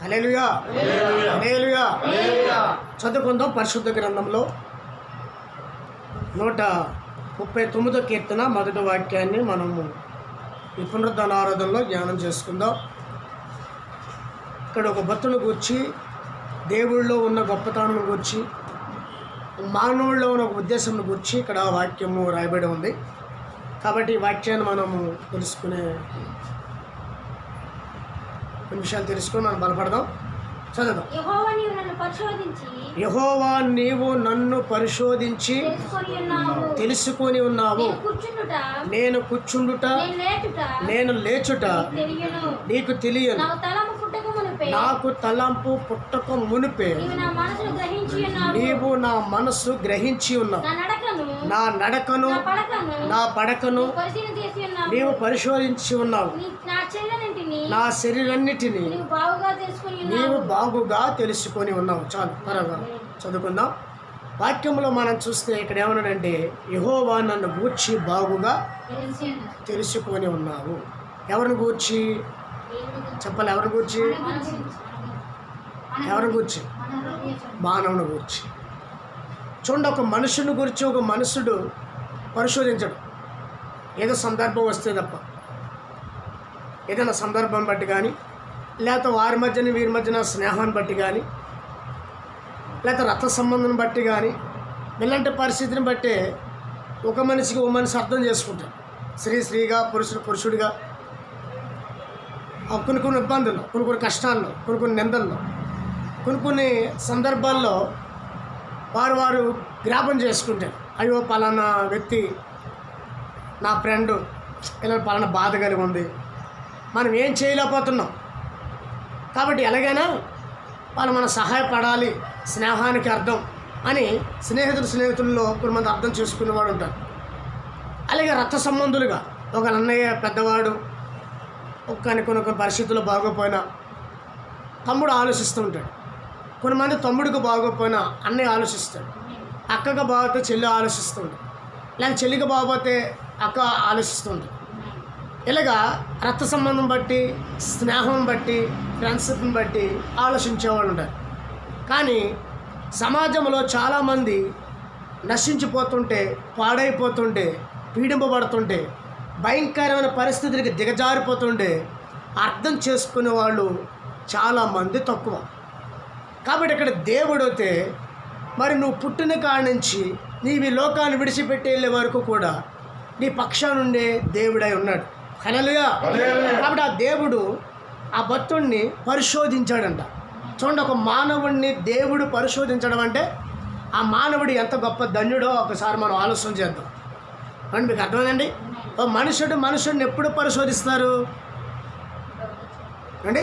హల్లెలూయా హల్లెలూయా. చదువుకుందాం పరిశుద్ధ గ్రంథంలో 139వ కీర్తన మొదటి వాక్యాన్ని మనము ఈ పునరుద్ధాన ఆరాధనలో ధ్యానం చేసుకుందాం. ఇక్కడ ఒక భక్తుని గురించి, దేవుళ్ళలో ఉన్న గొప్పతనం గురించి, మానవుల్లో ఉన్న ఒక ఉద్దేశం గురించి ఇక్కడ వాక్యము రాయబడి ఉంది. కాబట్టి ఈ వాక్యాన్ని మనము తెలుసుకునే కొన్ని విషయాలు తెలుసుకొని మనం బలపడదాం. చదువుదాం. యెహోవా నీవు నన్ను పరిశోధించి తెలుసుకొని ఉన్నావు. నేను కూర్చుండుట నేను లేచుట నీకు తెలియను. నాకు తలంపు పుట్టక మునిపే నీవు నా మనసు గ్రహించి ఉన్నావు. నా నడకను నా పడకను నీవు పరిశోధించి ఉన్నావు. నా శరీరాన్నిటిని నీవు బాగుగా తెలుసుకొని ఉన్నావు. చాలు, త్వరగా చదువుకుందాం. వాక్యంలో మనం చూస్తే ఇక్కడ ఏమన్నాడంటే, యెహోవా నన్ను గూర్చి బాగుగా తెలుసుకొని ఉన్నావు. ఎవరిని గూర్చి చెప్పాలి? ఎవరిని గూర్చి? ఎవరిని గూర్చి? మానవుని గూర్చి. చూడండి, ఒక మనుషుని గురించి ఒక మనుషుడు పరిశోధించడు. ఏదో సందర్భం వస్తే తప్ప, ఏదైనా సందర్భం బట్టి కానీ, లేకపోతే వారి మధ్యన వీరి మధ్యన స్నేహాన్ని బట్టి కానీ, లేకపోతే రక్త సంబంధం బట్టి కానీ, ఇలాంటి పరిస్థితిని బట్టే ఒక మనిషికి ఒక మనిషి అర్థం చేసుకుంటారు. స్త్రీగా, పురుషుడిగా, కొన్ని కొన్ని ఇబ్బందుల్లో, కొన్ని కష్టాల్లో, కొన్ని నిందల్లో, కొన్ని సందర్భాల్లో వారు జ్ఞాపం చేసుకుంటారు. అయ్యో పలానా వ్యక్తి నా ఫ్రెండు, ఇలా పలానా బాధ కలిగి ఉంది, మనం ఏం చేయలేకపోతున్నాం, కాబట్టి ఎలాగైనా వాళ్ళు మనం సహాయపడాలి, స్నేహానికి అర్థం అని స్నేహితుల్లో కొంతమంది అర్థం చేసుకునేవాడు ఉంటారు. అలాగే రక్త సంబంధులుగా ఒక అన్నయ్య పెద్దవాడు, కొన్ని పరిస్థితుల్లో బాగోపోయినా తమ్ముడు ఆలోచిస్తూ ఉంటాడు. కొంతమంది తమ్ముడికి బాగోపోయినా అన్నయ్య ఆలోచిస్తాడు. అక్కగా బాగోతే చెల్లి ఆలోచిస్తుంది, లేక చెల్లికి బాగోతే అక్క ఆలోచిస్తుంది. ఇలాగా రక్త సంబంధం బట్టి, స్నేహం బట్టి, ఫ్రెండ్షిప్ని బట్టి ఆలోచించేవాళ్ళు ఉంటారు. కానీ సమాజంలో చాలామంది నశించిపోతుంటే, పాడైపోతుంటే, పీడింపబడుతుంటే, భయంకరమైన పరిస్థితులకి దిగజారిపోతుంటే అర్థం చేసుకునే వాళ్ళు చాలామంది తక్కువ. కాబట్టి ఇక్కడ దేవుడైతే మరి నువ్వు పుట్టిన కాడి నుంచి నీవి లోకాన్ని విడిచిపెట్టి వెళ్ళే వరకు కూడా నీ పక్షానుండే దేవుడై ఉన్నాడు. హల్లెలూయా. కాబట్టి ఆ దేవుడు ఆ భక్తుడిని పరిశోధించాడంట. చూడండి, ఒక మానవుడిని దేవుడు పరిశోధించడం అంటే ఆ మానవుడు ఎంత గొప్ప ధన్యుడో ఒకసారి మనం ఆలోచన చేద్దాం. అంటే మీకు అర్థమైందండి? ఓ మనుషుడిని ఎప్పుడు పరిశోధిస్తారు అండి?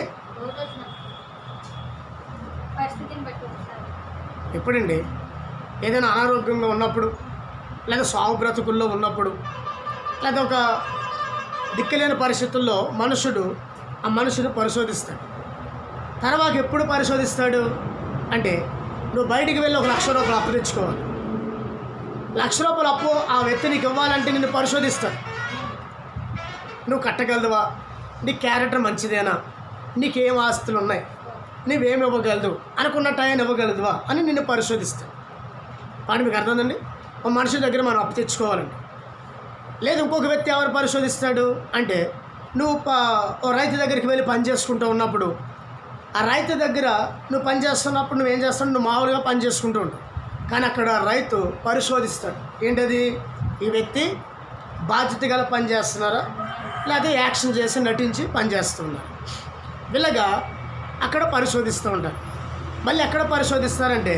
ఎప్పుడండి? ఏదైనా అనారోగ్యంగా ఉన్నప్పుడు, లేదా సాగు బ్రతుకుల్లో ఉన్నప్పుడు, లేదా ఒక దిక్కులేని పరిస్థితుల్లో ఆ మనుషుడు పరిశోధిస్తాడు. తర్వాత ఎప్పుడు పరిశోధిస్తాడు అంటే, నువ్వు బయటికి వెళ్ళి ₹1,00,000 అప్పు తెచ్చుకోవాలి. ₹1,00,000 అప్పు ఆ వ్యక్తి నీకు ఇవ్వాలంటే నిన్ను పరిశోధిస్తాడు. నువ్వు కట్టగలదువా? నీ క్యారెక్టర్ మంచిదేనా? నీకేం ఆస్తులు ఉన్నాయి? నువ్వేమి ఇవ్వగలదు? అనుకున్న టైం ఇవ్వగలదువా అని నిన్ను పరిశోధిస్తాడు. కానీ మీకు అర్థమైందండి? ఒక మనిషి దగ్గర మనం అప్పు తెచ్చుకోవాలండి. లేదు ఇంకొక వ్యక్తి ఎవరు పరిశోధిస్తాడు అంటే, నువ్వు ఓ రైతు దగ్గరికి వెళ్ళి పని చేసుకుంటూ ఉన్నప్పుడు, ఆ రైతు దగ్గర నువ్వు పని చేస్తున్నప్పుడు నువ్వేం చేస్తావు? నువ్వు మామూలుగా పని చేసుకుంటూ ఉంటావు. కానీ అక్కడ రైతు పరిశోధిస్తాడు. ఏంటది? ఈ వ్యక్తి బాధ్యత గల పని చేస్తున్నారా, లేకపోతే యాక్షన్ చేసి నటించి పని చేస్తున్నారు? ఇలాగా అక్కడ పరిశోధిస్తూ ఉంటారు. మళ్ళీ ఎక్కడ పరిశోధిస్తారంటే,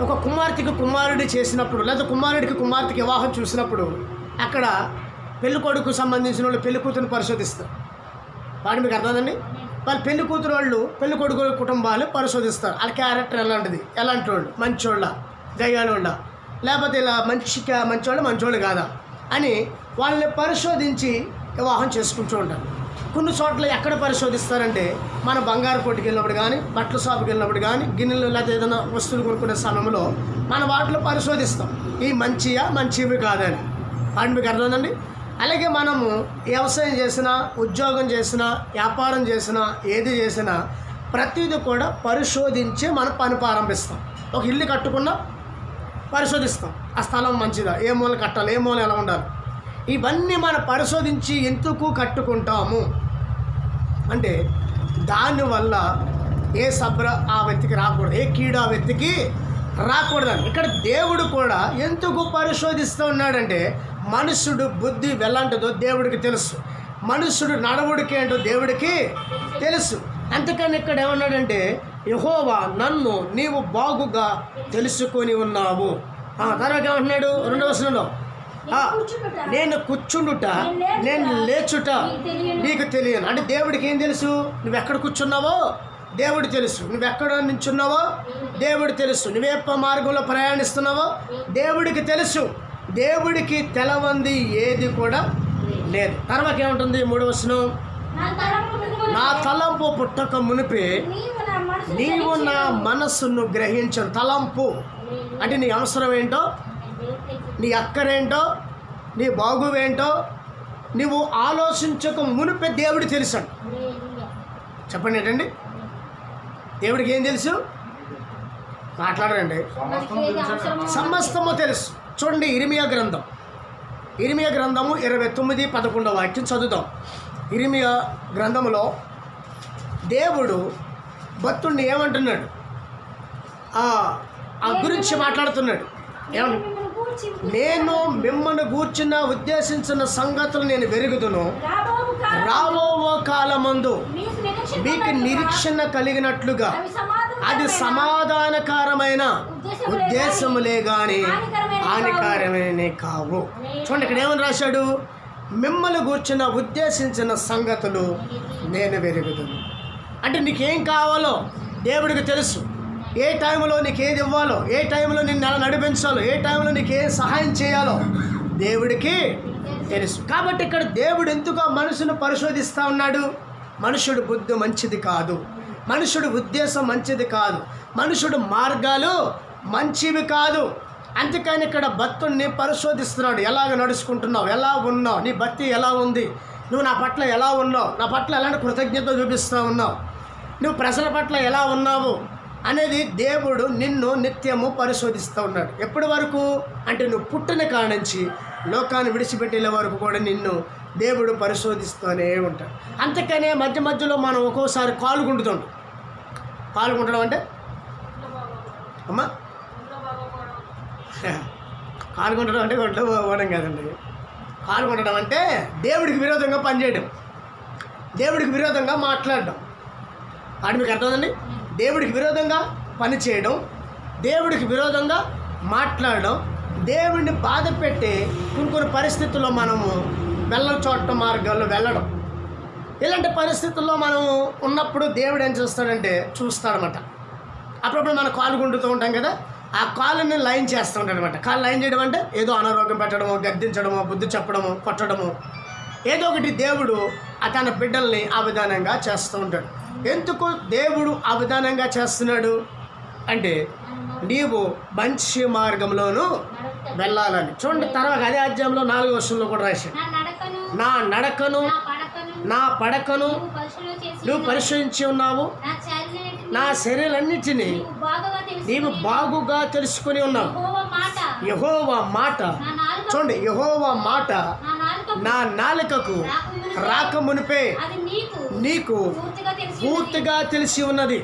ఒక కుమార్తెకి కుమారుడి చేసినప్పుడు, లేదా కుమారుడికి కుమార్తెకి వివాహం చూసినప్పుడు అక్కడ పెళ్లి కొడుకు సంబంధించిన వాళ్ళు పెళ్లి కూతురుని పరిశోధిస్తారు. వాటి మీకు అర్థమండి? వాళ్ళు పెళ్లి కూతురు వాళ్ళు పెళ్లి కొడుకు కుటుంబాలు పరిశోధిస్తారు. వాళ్ళ క్యారెక్టర్ ఎలాంటిది, ఎలాంటి వాళ్ళు, మంచోళ్ళ, గయ్యాళోళ్ళ, లేకపోతే ఇలా మంచోళ్ళు కాదా అని వాళ్ళని పరిశోధించి వివాహం చేసుకుంటూ ఉంటారు. కొన్ని చోట్ల ఎక్కడ పరిశోధిస్తారంటే, మన బంగారు కొట్టుకు వెళ్ళినప్పుడు కానీ, బట్టల షాపుకి వెళ్ళినప్పుడు కానీ, గిన్నెలు లేదా ఏదైనా వస్తువులు కొనుక్కునే సమయంలో మన వాటిలో పరిశోధిస్తాం, ఈ మంచివి కాదని. వాటి మీకు అర్థమైందండి? అలాగే మనము వ్యవసాయం చేసినా, ఉద్యోగం చేసినా, వ్యాపారం చేసినా, ఏది చేసినా ప్రతిదీ కూడా పరిశోధించి మనం పని ప్రారంభిస్తాం. ఒక ఇల్లు కట్టుకున్నా పరిశోధిస్తాం, ఆ స్థలం మంచిదా, ఏ మూల కట్టాలి, ఏ మూల ఎలా ఉండాలి, ఇవన్నీ మనం పరిశోధించి ఎందుకు కట్టుకుంటాము అంటే దానివల్ల ఏ సబ్ర ఆ వ్యక్తికి రాకూడదు, ఏ కీడు ఆ వ్యక్తికి రాకూడదని. ఇక్కడ దేవుడు కూడా ఎందుకు పరిశోధిస్తూ ఉన్నాడంటే మనుషుడు బుద్ధి ఎలాంటిదో దేవుడికి తెలుసు, మనుషుడు నడవడికి ఏంటో దేవుడికి తెలుసు. అందుకని ఇక్కడ ఏమన్నాడంటే యెహోవా నన్ను నీవు బాగుగా తెలుసుకొని ఉన్నావు. తర్వాత ఏమంటున్నాడు 2వ వచనంలో, నేను కూర్చుండుట నేను లేచుట నీకు తెలియను. అంటే దేవుడికి ఏం తెలుసు? నువ్వు ఎక్కడ కూర్చున్నావో దేవుడు తెలుసు, నువ్వెక్కడ నించున్నావో దేవుడు తెలుసు, నువ్వే మార్గంలో ప్రయాణిస్తున్నావో దేవుడికి తెలుసు. దేవుడికి తెలవంది ఏది కూడా లేదు. తర్వాత ఏముంటుంది 3వ వచనం, నా తలంపు పుట్టక మునిపే నీవు నా మనస్సును గ్రహించను. తలంపు అంటే నీ అవసరం ఏంటో, నీ అక్కరేంటో, నీ బాగువేంటో నువ్వు ఆలోచించక మునిపే దేవుడు తెలుసాడు. చెప్పండి ఏంటండి, దేవుడికి ఏం తెలుసు? మాట్లాడండి. సమస్తము తెలుసు. చూడండి ఇర్మియా గ్రంథము 29:11 వాక్యం చదువుదాం. ఇర్మియా గ్రంథములో దేవుడు భక్తుడిని ఏమంటున్నాడు, ఆ గురించి మాట్లాడుతున్నాడు. ఏమన్నా, నేను మిమ్మల్ని గూర్చిన ఉద్దేశించిన సంగతులు నేను వెరుగుదును, రాబో కాలమందు మీకు నిరీక్షణ కలిగినట్లుగా అది సమాధానకరమైన ఉద్దేశములే కానీ హానికరమే కావు. చూడండి ఇక్కడ ఏమని రాశాడు, మిమ్మల్ని గూర్చిన ఉద్దేశించిన సంగతులు నేను వెరుగుదును. అంటే నీకేం కావాలో దేవుడికి తెలుసు, ఏ టైంలో నీకు ఏది ఇవ్వాలో, ఏ టైంలో నిన్ను ఎలా నడిపించాలో, ఏ టైంలో నీకు ఏం సహాయం చేయాలో దేవుడికి తెలుసు. కాబట్టి ఇక్కడ దేవుడు ఎందుకు మనుషును పరిశోధిస్తూ ఉన్నాడు? మనుషుడు బుద్ధి మంచిది కాదు, మనుషుడు ఉద్దేశం మంచిది కాదు, మనుషుడు మార్గాలు మంచివి కాదు. అందుకని ఇక్కడ భక్తుడిని పరిశోధిస్తున్నాడు. ఎలాగ నడుచుకుంటున్నావు, ఎలా ఉన్నావు, నీ భక్తి ఎలా ఉంది, నువ్వు నా పట్ల ఎలా ఉన్నావు, నా పట్ల ఎలాంటి కృతజ్ఞత చూపిస్తూ ఉన్నావు, నువ్వు ప్రజల పట్ల ఎలా ఉన్నావు అనేది దేవుడు నిన్ను నిత్యము పరిశోధిస్తూ ఉన్నాడు. ఎప్పటి వరకు అంటే నువ్వు పుట్టిన కాడ నుంచి లోకాన్ని విడిచిపెట్టే వరకు కూడా నిన్ను దేవుడు పరిశోధిస్తూనే ఉంటాడు. అందుకనే మధ్య మధ్యలో మనం ఒక్కోసారి కాలుగుంటుతాం. కాలుగుంటడం అంటే అమ్మా కాలుగుంటడం అంటే ఒంట్లో పోవడం కాదండి. కాలుగుంటడం అంటే దేవుడికి విరోధంగా పనిచేయడం, దేవుడికి విరోధంగా మాట్లాడడం. అది మీకు అర్థమైందండి? దేవుడికి విరోధంగా పని చేయడం, దేవుడికి విరోధంగా మాట్లాడడం, దేవుడిని బాధ పెట్టే కొన్ని పరిస్థితుల్లో మనము వెళ్ళని చోట మార్గాల్లో వెళ్ళడం. ఇలాంటి పరిస్థితుల్లో మనము ఉన్నప్పుడు దేవుడు ఏం చేస్తాడంటే చూస్తాడనమాట. అప్పుడప్పుడు మనం కాలు గుండుతూ ఉంటాం కదా, ఆ కాలుని లైన్ చేస్తూ ఉంటాడు అనమాట. కాలు లైన్ చేయడం అంటే ఏదో అనారోగ్యం పెట్టడమో, గద్దించడమో, బుద్ధి చెప్పడమో, కొట్టడమో, ఏదో ఒకటి దేవుడు తన బిడ్డల్ని ఆ విధానంగా చేస్తూ ఉంటాడు. ఎందుకు దేవుడు ఆ విధానంగా చేస్తున్నాడు అంటే నీవు మంచి మార్గంలోనూ వెళ్ళాలని. చూడండి తర్వాత అదే అధ్యాయంలో 4వ వచనంలో కూడా రాశాడు, నా నడకను నా పడకను నువ్వు పరిశోధించి ఉన్నావు, నా శరీరాలన్నిటినీ నీవు బాగుగా తెలుసుకొని ఉన్నావు. యెహోవా మాట, చూడండి యెహోవా మాట నా నాలుకకు రాక మునిపే నీకు పూర్తిగా తెలిసి ఉన్నది.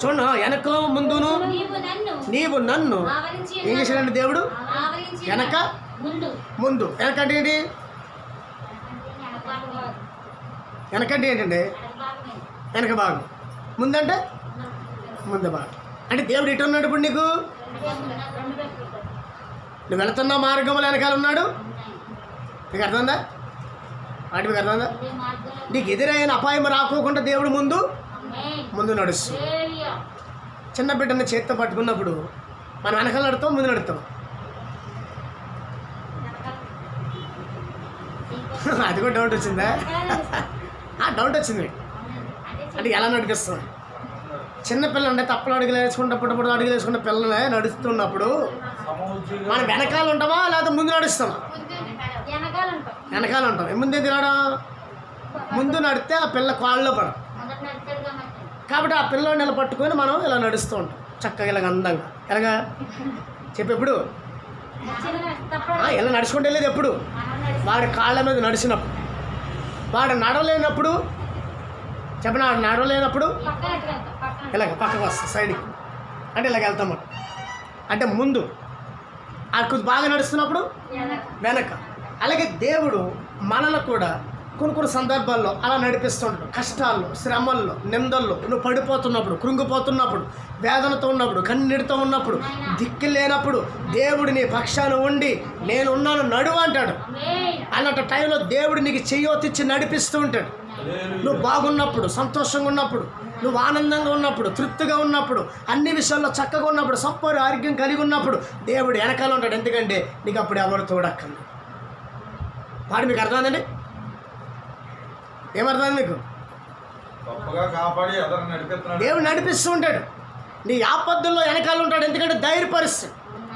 చూడ వెనక ముందును నీవు నన్ను ఏం చేశాడండి దేవుడు? వెనక ముందు. వెనకంటే ఏంటి? వెనకంటే ఏంటండి? వెనక భాగం. ముందంటే ముందు భాగం. అంటే దేవుడు ఇటు ఉన్నాడు. ఇప్పుడు నీకు నువ్వు వెళుతున్న మార్గంలో వెనకాల ఉన్నాడు. నీకు అర్థందా? వాటి మీకు అర్థందా? నీకు ఎదురైన అపాయం రాకోకుండా దేవుడు ముందు నడుస్తుంది. చిన్న బిడ్డని చేత్తో పట్టుకున్నప్పుడు మనం వెనకాల నడుతాం, ముందు నడుతాం. అది కూడా డౌట్ వచ్చిందా? డౌట్ వచ్చింది. అంటే ఎలా నడిపిస్తాం? చిన్నపిల్లలు అంటే తప్పులు అడుగులు వేసుకుంటప్పుడు అడుగులు వేసుకుంటే పిల్లలే నడుస్తున్నప్పుడు మనం వెనకాల ఉంటామా లేదా ముందు నడుస్తామా? వెనకాల ఉంటాం. ముందు ఏది రావడం? ముందు నడితే ఆ పిల్ల కాళ్ళలో పడం. కాబట్టి ఆ పిల్లోడిని ఇలా పట్టుకొని మనం ఇలా నడుస్తూ ఉంటాం చక్కగా ఇలాగ అందంగా. ఎలాగా చెప్పెప్పుడు ఇలా నడుచుకుంటే వెళ్ళేది ఎప్పుడు వాడి కాళ్ళ మీద నడిచినప్పుడు. వాడు నడవలేనప్పుడు చెప్పిన వాడు నడవలేనప్పుడు ఇలాగ పక్కకు వస్తాం సైడ్కి, అంటే ఇలాగ వెళ్తాం. అంటే ముందు కొద్ది బాగా నడుస్తున్నప్పుడు వెనక. అలాగే దేవుడు మనల్ని కూడా కొన్ని సందర్భాల్లో అలా నడిపిస్తుంటాడు. కష్టాల్లో, శ్రమల్లో, నిందల్లో నువ్వు పడిపోతున్నప్పుడు, కృంగిపోతున్నప్పుడు, వేదనతో ఉన్నప్పుడు, కన్నీటితో ఉన్నప్పుడు, దిక్కు లేనప్పుడు దేవుడు నీ పక్షాన ఉండి నేను ఉన్నాను నడువు అంటాడు. అలాంటి టైంలో దేవుడు నీకు చెయ్యొత్తిచ్చి నడిపిస్తూ ఉంటాడు. నువ్వు బాగున్నప్పుడు, సంతోషంగా ఉన్నప్పుడు, నువ్వు ఆనందంగా ఉన్నప్పుడు, తృప్తిగా ఉన్నప్పుడు, అన్ని విషయాల్లో చక్కగా ఉన్నప్పుడు, సంపూర్ణ ఆరోగ్యం కలిగి ఉన్నప్పుడు దేవుడు వెనకాల ఉంటాడు. ఎందుకంటే నీకు అప్పుడు ఎవరు తోడక్కర్లేదు. వాడు మీకు అర్థమైందండి? ఏమర్థమైంది మీకు? దేవుడు నడిపిస్తూ ఉంటాడు. నీ ఆపత్తుల్లో వెనకాల ఉంటాడు. ఎందుకంటే ధైర్యపరుస్తాడు.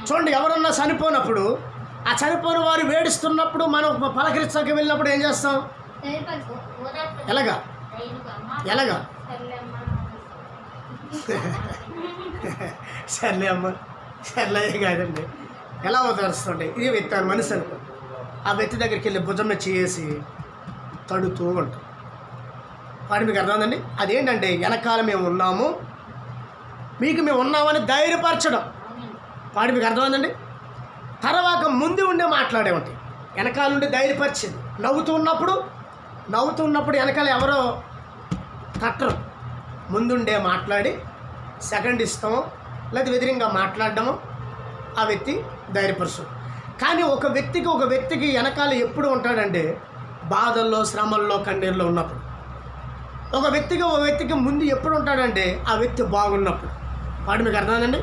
చూడండి, ఎవరన్నా చనిపోయినప్పుడు, ఆ చనిపోయిన వారు వేడిస్తున్నప్పుడు మనం పలకరించడానికి వెళ్ళినప్పుడు ఏం చేస్తాం? ఎలాగా సర్లే అమ్మ, సర్లే కాదండి, ఎలా ఓదారుస్తుంటే ఇది వ్యక్తి మనిషి అనుకో. ఆ వ్యక్తి దగ్గరికి వెళ్ళి భుజం మీద చేసి తడుతూ ఉంటాం. వాడు మీకు అర్థమైందండి? అదేంటంటే వెనకాల మేము ఉన్నాము, మీకు మేము ఉన్నామని ధైర్యపరచడం. వాడు మీకు అర్థమైందండి? తర్వాత ముందు ఉండే మాట్లాడేవంటి వెనకాల నుండి ధైర్యపరిచింది. నవ్వుతూ ఉన్నప్పుడు వెనకాల ఎవరో తట్టరు. ముందుండే మాట్లాడి సెకండ్ ఇస్తామో లేదా వ్యతిరేకంగా మాట్లాడడమో ఆ వ్యక్తి ధైర్యపరుచు. కానీ ఒక వ్యక్తికి వెనకాల ఎప్పుడు ఉంటాడంటే బాధల్లో, శ్రమల్లో, కన్నీరులో ఉన్నప్పుడు. ఒక వ్యక్తికి ముందు ఎప్పుడు ఉంటాడంటే ఆ వ్యక్తి బాగున్నప్పుడు. వాడు మీకు అర్థమైందండి?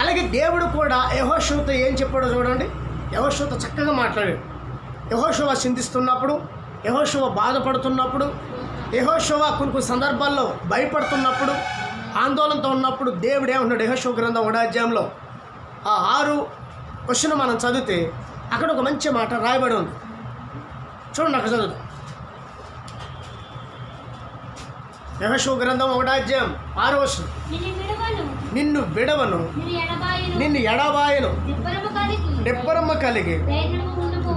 అలాగే దేవుడు కూడా యెహోషువతో ఏం చెప్పాడో చూడండి. యెహోషువతో చక్కగా మాట్లాడాడు. యెహోషువ చింతిస్తున్నప్పుడు, యెహోషువ బాధపడుతున్నప్పుడు, యెహోషువ కొన్ని సందర్భాల్లో భయపడుతున్నప్పుడు, ఆందోళనతో ఉన్నప్పుడు దేవుడు ఏమన్నాడు? యెహోషువ గ్రంథం 1వ అధ్యాయంలో 6 క్వశ్చన్ మనం చదివితే అక్కడ ఒక మంచి మాట రాయబడి ఉంది. చూడండి, అక్కడ చదువుతాం. యెహోషువ గ్రంథం 1వ అధ్యాయం 6వ వచనం. నిన్ను విడవను, నిన్ను ఎడబాయను, నిబ్బరము కలిగి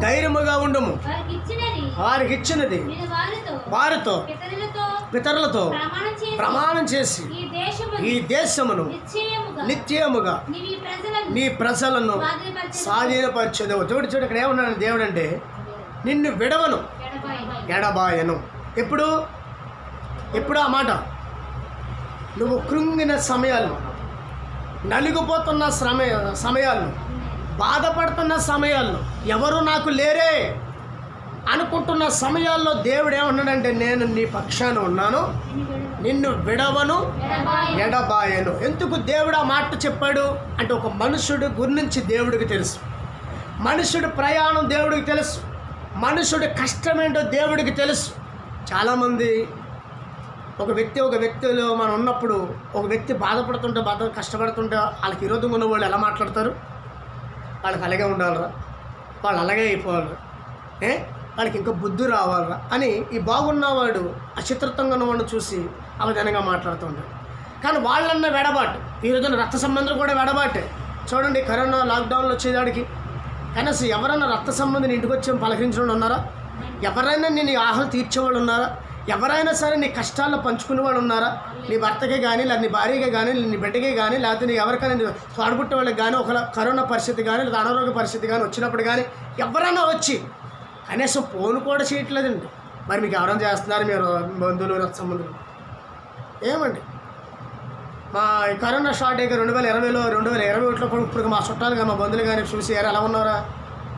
ధైర్యముగా ఉండుము. వారికి ఇచ్చినది వారితో పితరులతో ప్రమాణం చేసి ఈ దేశమును నిత్యముగా నీ ప్రజలను స్వాధీనపరచేదేవు. చూడు ఇక్కడ ఏమన్నాడు దేవుడు అంటే, నిన్ను విడవను, ఎడబాయను. ఎప్పుడు ఆ మాట? నువ్వు కృంగిన సమయాలు, నలిగిపోతున్న సమయాలు, బాధపడుతున్న సమయాల్లో, ఎవరు నాకు లేరే అనుకుంటున్న సమయాల్లో దేవుడు ఏమన్నాడంటే, నేను నీ పక్షాన ఉన్నాను, నిన్ను విడవను, ఎడబాయను. ఎందుకు దేవుడు ఆ మాట చెప్పాడు అంటే, ఒక మనుషుడు గురించి దేవుడికి తెలుసు, మనుషుడి ప్రయాణం దేవుడికి తెలుసు, మనుషుడి కష్టమేంటో దేవుడికి తెలుసు. చాలామంది ఒక వ్యక్తిలో మనం ఉన్నప్పుడు, ఒక వ్యక్తి బాధపడుతుంటే, కష్టపడుతుంటే వాళ్ళకి విరోధంగా ఉన్న వాళ్ళు ఎలా మాట్లాడతారు? వాళ్ళకి అలాగే ఉండాలరా, వాళ్ళు అలాగే అయిపోవాలరా, వాళ్ళకి ఇంకా బుద్ధి రావాలరా అని ఈ బాగున్నవాడు అచిత్రంగా ఉన్నవాడిని చూసి అవధానంగా మాట్లాడుతూ ఉంటాడు. కానీ వాళ్ళన్న వెడబాటు. ఈ రోజున రక్త సంబంధులు కూడా వెడబాటే. చూడండి, కరోనా లాక్డౌన్లో వచ్చేదాడికి కనీసం ఎవరైనా రక్త సంబంధిని ఇంటికి వచ్చి పలకరించడం ఉన్నారా? ఎవరైనా నేను ఆహ్వానం తీర్చేవాళ్ళు ఉన్నారా? ఎవరైనా సరే నీ కష్టాల్లో పంచుకునే వాళ్ళు ఉన్నారా? నీ భర్తకే కానీ, లేదా నీ భార్యకే కానీ, నీ బిడ్డకే కానీ, లేకపోతే నీ ఎవరికైనా తోడబుట్టే వాళ్ళకి కానీ, ఒక కరోనా పరిస్థితి కానీ, లేదా అనారోగ్య పరిస్థితి కానీ వచ్చినప్పుడు కానీ ఎవరైనా వచ్చి కనీసం ఫోన్ కూడా చేయట్లేదండి. మరి మీకు ఎవరైనా చేస్తున్నారు? మీరు బంధువులు, రక్త సంబంధులు ఏమండి? మా కరోనా స్టార్ట్ అయ్యాక 2020లో 2021లో కూడా ఇప్పుడు మా చుట్టాలు కానీ, మా బంధువులు కానీ చూసి ఎలా ఉన్నారా,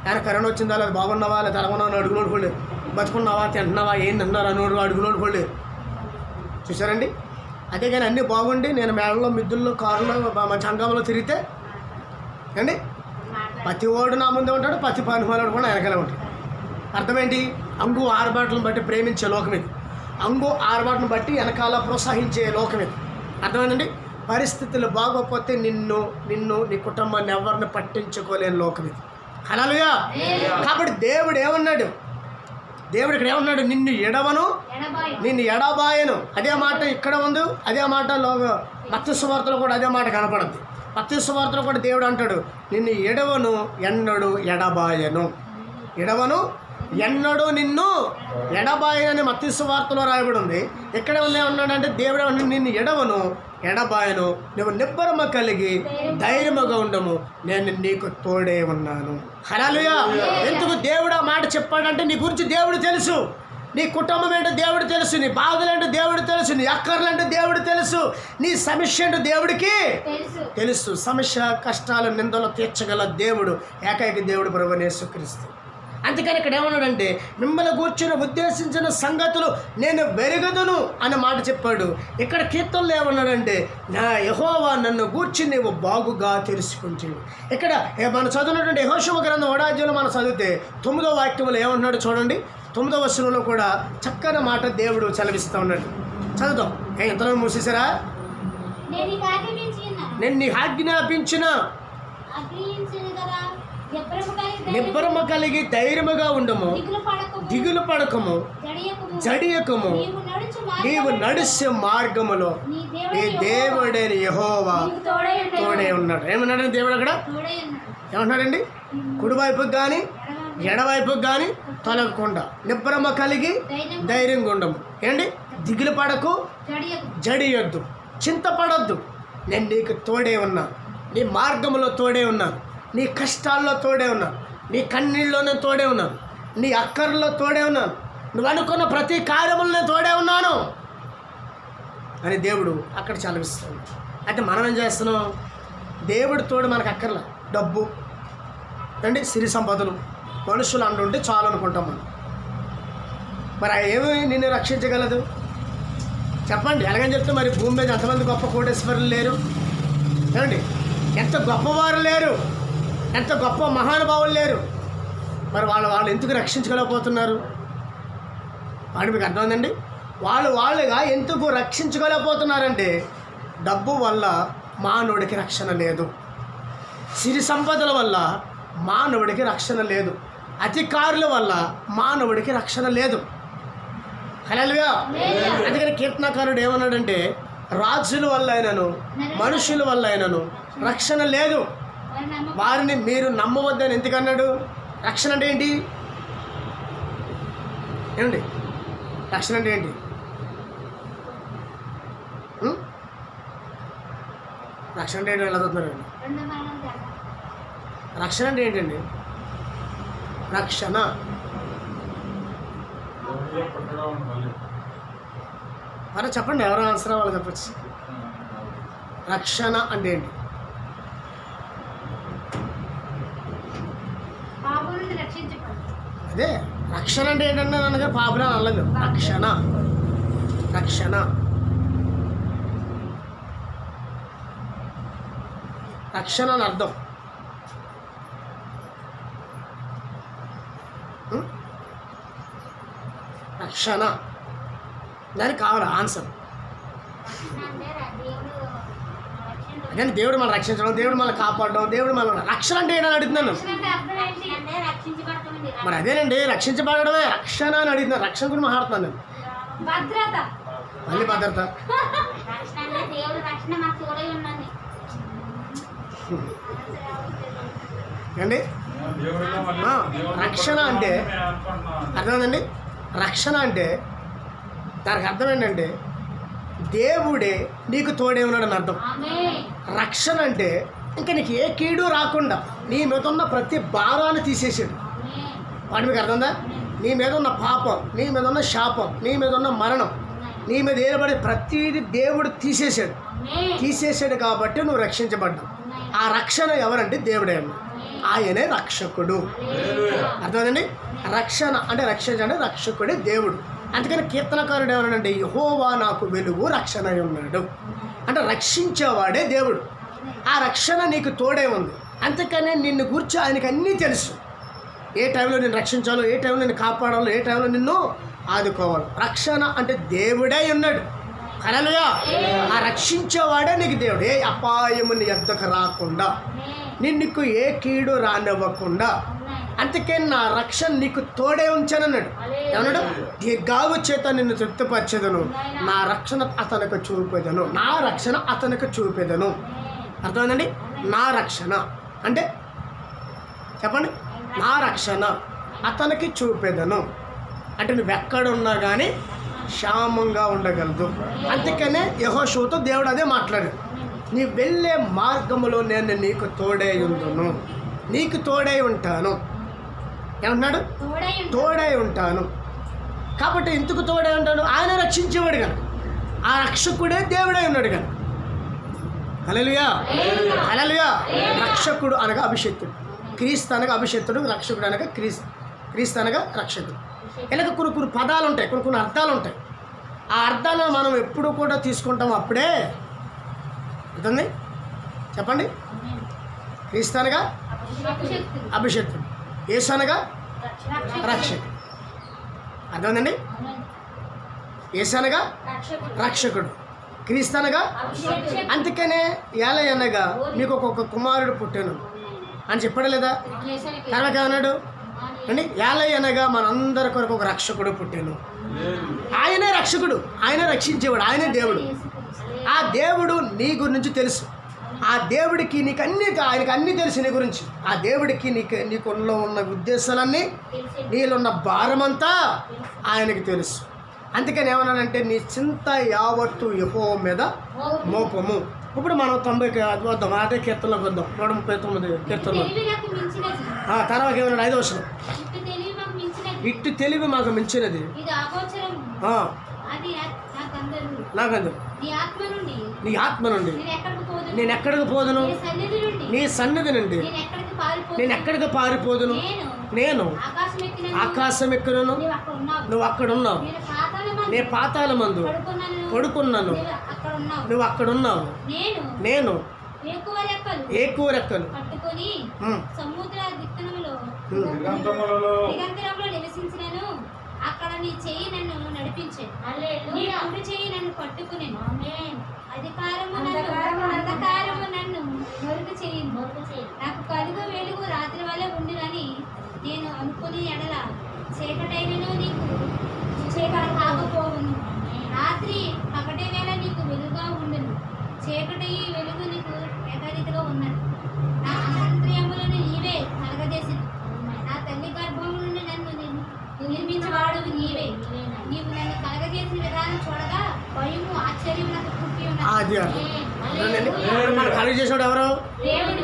ఆయన కరోనా వచ్చిందా, లేదా బాగున్నావా, లేదా ఎలా ఉన్నావు అడుగులోడు కూడా, బతుకున్నావా, తింటున్నావా, ఏంటి అన్నారు అన్నోడు అడుగులోడు కూడా చూసారండి. అదే కానీ అన్నీ బాగుండి నేను మేడల్లో, మిద్దుల్లో, కారులో, మంచి అంగంలో తిరిగితే అండి ప్రతి ఓడు నా ముందే ఉంటాడు, ప్రతి పనిమాలాడు కూడా వెనకాలే ఉంటాడు. అర్థమేంటి? అంగు ఆరుబాట్లను బట్టి ప్రేమించే లోకం ఇది, అంగు ఆరుబాట్లను బట్టి వెనకాల ప్రోత్సహించే లోకం ఇది. అర్థమైందండి? పరిస్థితులు బాగోకపోతే నిన్ను నీ కుటుంబాన్ని ఎవరిని పట్టించుకోలేని లోకం ఇది. హల్లెలూయా. కాబట్టి దేవుడు ఏమన్నాడు? దేవుడు ఇక్కడ ఏమన్నాడు? నిన్ను ఎడవను, నిన్ను ఎడబాయను. అదే మాట ఇక్కడ ఉంది, అదే మాట మత్తయి సువార్తలో కూడా అదే మాట కనపడుద్ది. మత్తయి సువార్తలో కూడా దేవుడు అంటాడు, నిన్ను ఎడవను ఎన్నడు ఎడబాయను. ఎడవను ఎన్నడూ నిన్ను ఎడబాయనని మత్తయి సువార్తలో రాయబడి ఉంది. ఇక్కడ ఏమన్నాడంటే దేవుడు నిన్ను ఎడవను ఎడబాయను, నువ్వు నిబ్బరమ కలిగి ధైర్యముగా ఉండము, నేను నీకు తోడే ఉన్నాను. హల్లెలూయా. ఎందుకు దేవుడు ఆ మాట చెప్పాడంటే నీ గురించి దేవుడు తెలుసు, నీ కుటుంబం ఏంటో దేవుడు తెలుసు, నీ బాధలేంటో దేవుడు తెలుసు, నీ అక్కర్లేంటో దేవుడు తెలుసు, నీ సమస్య ఏంటో దేవుడికి తెలుసు. సమస్య కష్టాలు నిందలు తీర్చగల దేవుడు ఏకైక దేవుడు ప్రభువైన యేసుక్రీస్తు. అందుకని ఇక్కడ ఏమన్నాడంటే మిమ్మల్ని కూర్చుని ఉద్దేశించిన సంగతులు నేను వెరగదును అనే మాట చెప్పాడు. ఇక్కడ కీర్తనలో ఏమన్నాడంటే నా యెహోవా నన్ను గూర్చి నీవు బాగుగా తెలుసుకుంటావు. ఇక్కడ మనం చదివినటువంటి యెహోషువ గ్రంథం 1వ అధ్యాయంలో మనం చదివితే 9వ వాక్యంలో ఏమన్నాడు చూడండి. 9వ వచనంలో కూడా చక్కని మాట దేవుడు చదివిస్తూ ఉన్నాడు. చదువుతాం. ఎంతలో మూసేశారా? నేను నీ ఆజ్ఞాపించిన నిబ్బరము కలిగి ధైర్యముగా ఉండము, దిగులు పడకము, జడియకము, నీవు నడిచే మార్గములో నీ దేవుడైన యెహోవా తోడే ఉన్నాడు. ఏమన్నాడండి దేవుడు అక్కడ? ఏమన్నాడండి? కుడివైపుకి కానీ ఎడవైపుకి కానీ తొలగకుండా నిబ్బరమ కలిగి ధైర్యంగా ఉండము. ఏంటి? దిగులు పడకు, జడియొద్దు, చింతపడొద్దు, నేను నీకు తోడే ఉన్నా, నీ మార్గములో తోడే ఉన్నాను, నీ కష్టాల్లో తోడే ఉన్నాను, నీ కన్నీళ్ళలోనే తోడే ఉన్నాను, నీ అక్కర్లో తోడే ఉన్నాను, నువ్వు అనుకున్న ప్రతి కార్యములనే తోడే ఉన్నాను అని దేవుడు అక్కడ చదివిస్తాడు. అయితే మనం ఏం చేస్తున్నాం? దేవుడు తోడు మనకు అక్కర్లా, డబ్బు అండి, సిరి సంపదలు, మనుషులు అంటుంటే చాలు అనుకుంటాం మనం. మరి ఏమి నిన్ను రక్షించగలదు చెప్పండి? ఎలాగని చెప్తే మరి భూమి మీద ఎంతమంది గొప్ప కోటేశ్వరులు లేరు ఏమండి? ఎంత గొప్పవారు లేరు, ఎంత గొప్ప మహానుభావులు లేరు. మరి వాళ్ళు ఎందుకు రక్షించగలేకపోతున్నారు? వాడు మీకు అర్థమైందండి? వాళ్ళుగా ఎందుకు రక్షించగలేకపోతున్నారంటే డబ్బు వల్ల మానవుడికి రక్షణ లేదు, సిరి సంపదల వల్ల మానవుడికి రక్షణ లేదు, అధికారుల వల్ల మానవుడికి రక్షణ లేదు. హల్లెలూయా. అందుకని కీర్తనకారుడు ఏమన్నాడంటే రాజుల వల్ల అయినను మనుషుల వల్ల అయినను రక్షణ లేదు, వారిని మీరు నమ్మవద్దని ఎందుకన్నాడు? రక్షణ అంటే ఏంటి? ఏమండి రక్షణ అంటే ఏంటి? రక్షణ అంటే ఏంటి? ఎలా చదువుతున్నారండి? రక్షణ అంటే ఏంటండి? రక్షణ మరి చెప్పండి, ఎవరో ఆన్సర్ వాళ్ళు చెప్పచ్చు. రక్షణ అంటే ఏంటి? అదే రక్షణ అంటే ఏంటంటే అనగా పాపులని అనలేదు. రక్షణ రక్షణ రక్షణ అని అర్థం. రక్షణ దానికి కావాలి ఆన్సర్. అదే దేవుడు మనం రక్షించడం, దేవుడు మనం కాపాడడం, దేవుడు మనం రక్షణ అంటే ఏంటని అడుగుతున్నాను. మరి అదేనండి రక్షించబడమే రక్షణ అని అడుగుతున్నాను. రక్షణ గురించి మాట్లాడుతున్నాను నేను. మళ్ళీ భద్రత అండి. రక్షణ అంటే అర్థమైందండి. రక్షణ అంటే దానికి అర్థం ఏంటంటే దేవుడే నీకు తోడే ఉన్నాడని అర్థం. రక్షణ అంటే ఇంకా నీకు ఏ కీడు రాకుండా నీ మీద ఉన్న ప్రతి భారాన్ని తీసేసాడు. వాటి మీకు అర్థందా? నీ మీద ఉన్న పాపం, నీ మీద ఉన్న శాపం, నీ మీద ఉన్న మరణం, నీ మీద ఏర్పడే ప్రతిదీ దేవుడు తీసేసాడు కాబట్టి నువ్వు రక్షించబడ్డావు. ఆ రక్షణ ఎవరంటే దేవుడే అన్న, ఆయనే రక్షకుడు. అర్థమైందండి? రక్షణ అంటే రక్షించండి, రక్షకుడే దేవుడు. అందుకని కీర్తనకారుడు ఏమన్నాడంటే యెహోవా నాకు వెలుగు రక్షణ ఉన్నాడు అంటే రక్షించేవాడే దేవుడు. ఆ రక్షణ నీకు తోడే ఉంది. అందుకనే నిన్ను గురించి ఆయనకి అన్నీ తెలుసు. ఏ టైంలో నిన్ను రక్షించాలో, ఏ టైంలో నిన్ను కాపాడాలో, ఏ టైంలో నిన్ను ఆదుకోవాలి. రక్షణ అంటే దేవుడే ఉన్నాడు. హల్లెలూయా. ఆ రక్షించేవాడే నీకు దేవుడు. ఏ అపాయము నీ యొద్దకు రాకుండా, నిన్నుకు ఏ కీడు రానివ్వకుండా అందుకే నా రక్షణ నీకు తోడే ఉంచానన్నాడు. ఏమన్నాడు? ఈ గావు చేత నిన్ను తృప్తిపరచెదను, నా రక్షణ అతనికి చూపెదను. నా రక్షణ అతనికి చూపెదను. అర్థమైందండి? నా రక్షణ అంటే చెప్పండి, నా రక్షణ అతనికి చూపెదను అంటే నువ్వెక్కడున్నా కానీ క్షేమంగా ఉండగలదు. అందుకనే యెహోషువతో దేవుడు అదే మాట్లాడాడు. నీ వెళ్ళే మార్గములో నేను నీకు తోడై ఉండును, నీకు తోడై ఉంటాను. ఏమన్నాడు? తోడై ఉంటాను. కాబట్టి ఎందుకు తోడై ఉంటాను? ఆయన రక్షించేవాడు కనుక, ఆ రక్షకుడే దేవుడై ఉన్నాడు కనుక. హల్లెలూయా, హల్లెలూయా. రక్షకుడు అనగా అభిషేక్తుడు, క్రీస్తు అనగా అభిషేక్తుడు, రక్షకుడు అనగా క్రీస్తు అనగా రక్షకుడు. ఇలాగ కొన్ని పదాలు ఉంటాయి, కొన్ని అర్థాలు ఉంటాయి. ఆ అర్థాలను మనం ఎప్పుడు కూడా తీసుకుంటాం. అప్పుడే అర్థండి. చెప్పండి. క్రీస్తు అనగా అభిషేక్తుడు, యేసు అనగా రక్షకుడు. అర్థమైందండి? యేసు అనగా రక్షకుడు, క్రీస్తు అనగా. అందుకనే ఏలై అనగా మీకు ఒక్కొక్క కుమారుడు పుట్టాను అని చెప్పాడు లేదా? తర్వాత ఏమన్నాడు అండి? ఏలై అనగా మనందరి కొరకు ఒక రక్షకుడు పుట్టాను. ఆయనే రక్షకుడు, ఆయన రక్షించేవాడు, ఆయనే దేవుడు. ఆ దేవుడు నీ గురించి తెలుసు. ఆ దేవుడికి నీకు ఆయనకి అన్నీ తెలుసు నీ గురించి. ఆ దేవుడికి నీకులో ఉన్న ఉద్దేశాలన్నీ, నీలో భారమంతా ఆయనకి తెలుసు. అందుకని ఏమన్నానంటే నీ చింత యావత్తు యెహోవా మీద మోపము. ఇప్పుడు మనం 90కి వద్దాం, అదే కీర్తనలోకి వద్దాం. 139 కీర్తనలో తర్వాత ఏమన్నాడు? 5వ వచనం, ఇట్టు తెలివి మాకు మించినది నాకందరు, నీ ఆత్మ నుండి నేను ఎక్కడికి పోదును, నీ సన్నిధి నుండి నేను ఎక్కడికి పారిపోదును. నేను ఆకాశం ఎక్కును, నువ్వు అక్కడ ఉన్నావు. నేను పాతాళ మందు పడుకున్నాను, నువ్వు అక్కడ ఉన్నావు. నేను ఎక్కువ రెక్కలు సముద్ర దిక్కునములో నివసించినను, అక్కడ నీ చెయ్యి నన్ను నడిపించే, నీ కుడి చెయ్యి నన్ను పట్టుకుని, అంధకారము నన్ను మరుగు చేయి. నాకు కలుగు వెలుగు రాత్రి వల్ల ఉండునని నేను అనుకుని ఎడల చీకటైనను నీకు చీకటి కాకపోవును. రాత్రి పగటి వేళ నీకు వెలుగుగా ఉండును, చీకటి వెలుగు నీకు ఏకరీతిగా ఉన్నది. నా అంతర్యములను నీవే కలగజేసి, నా తల్లి గర్భము నుండి నన్ను నిర్మించేవాడు నీవే. నీవు నన్ను కలగజేసిన విధానం చూడగా భయము ఆశ్చర్యం నాకు పుట్టి ఉన్నది. చేసాడు ఎవరు? దేవుడు.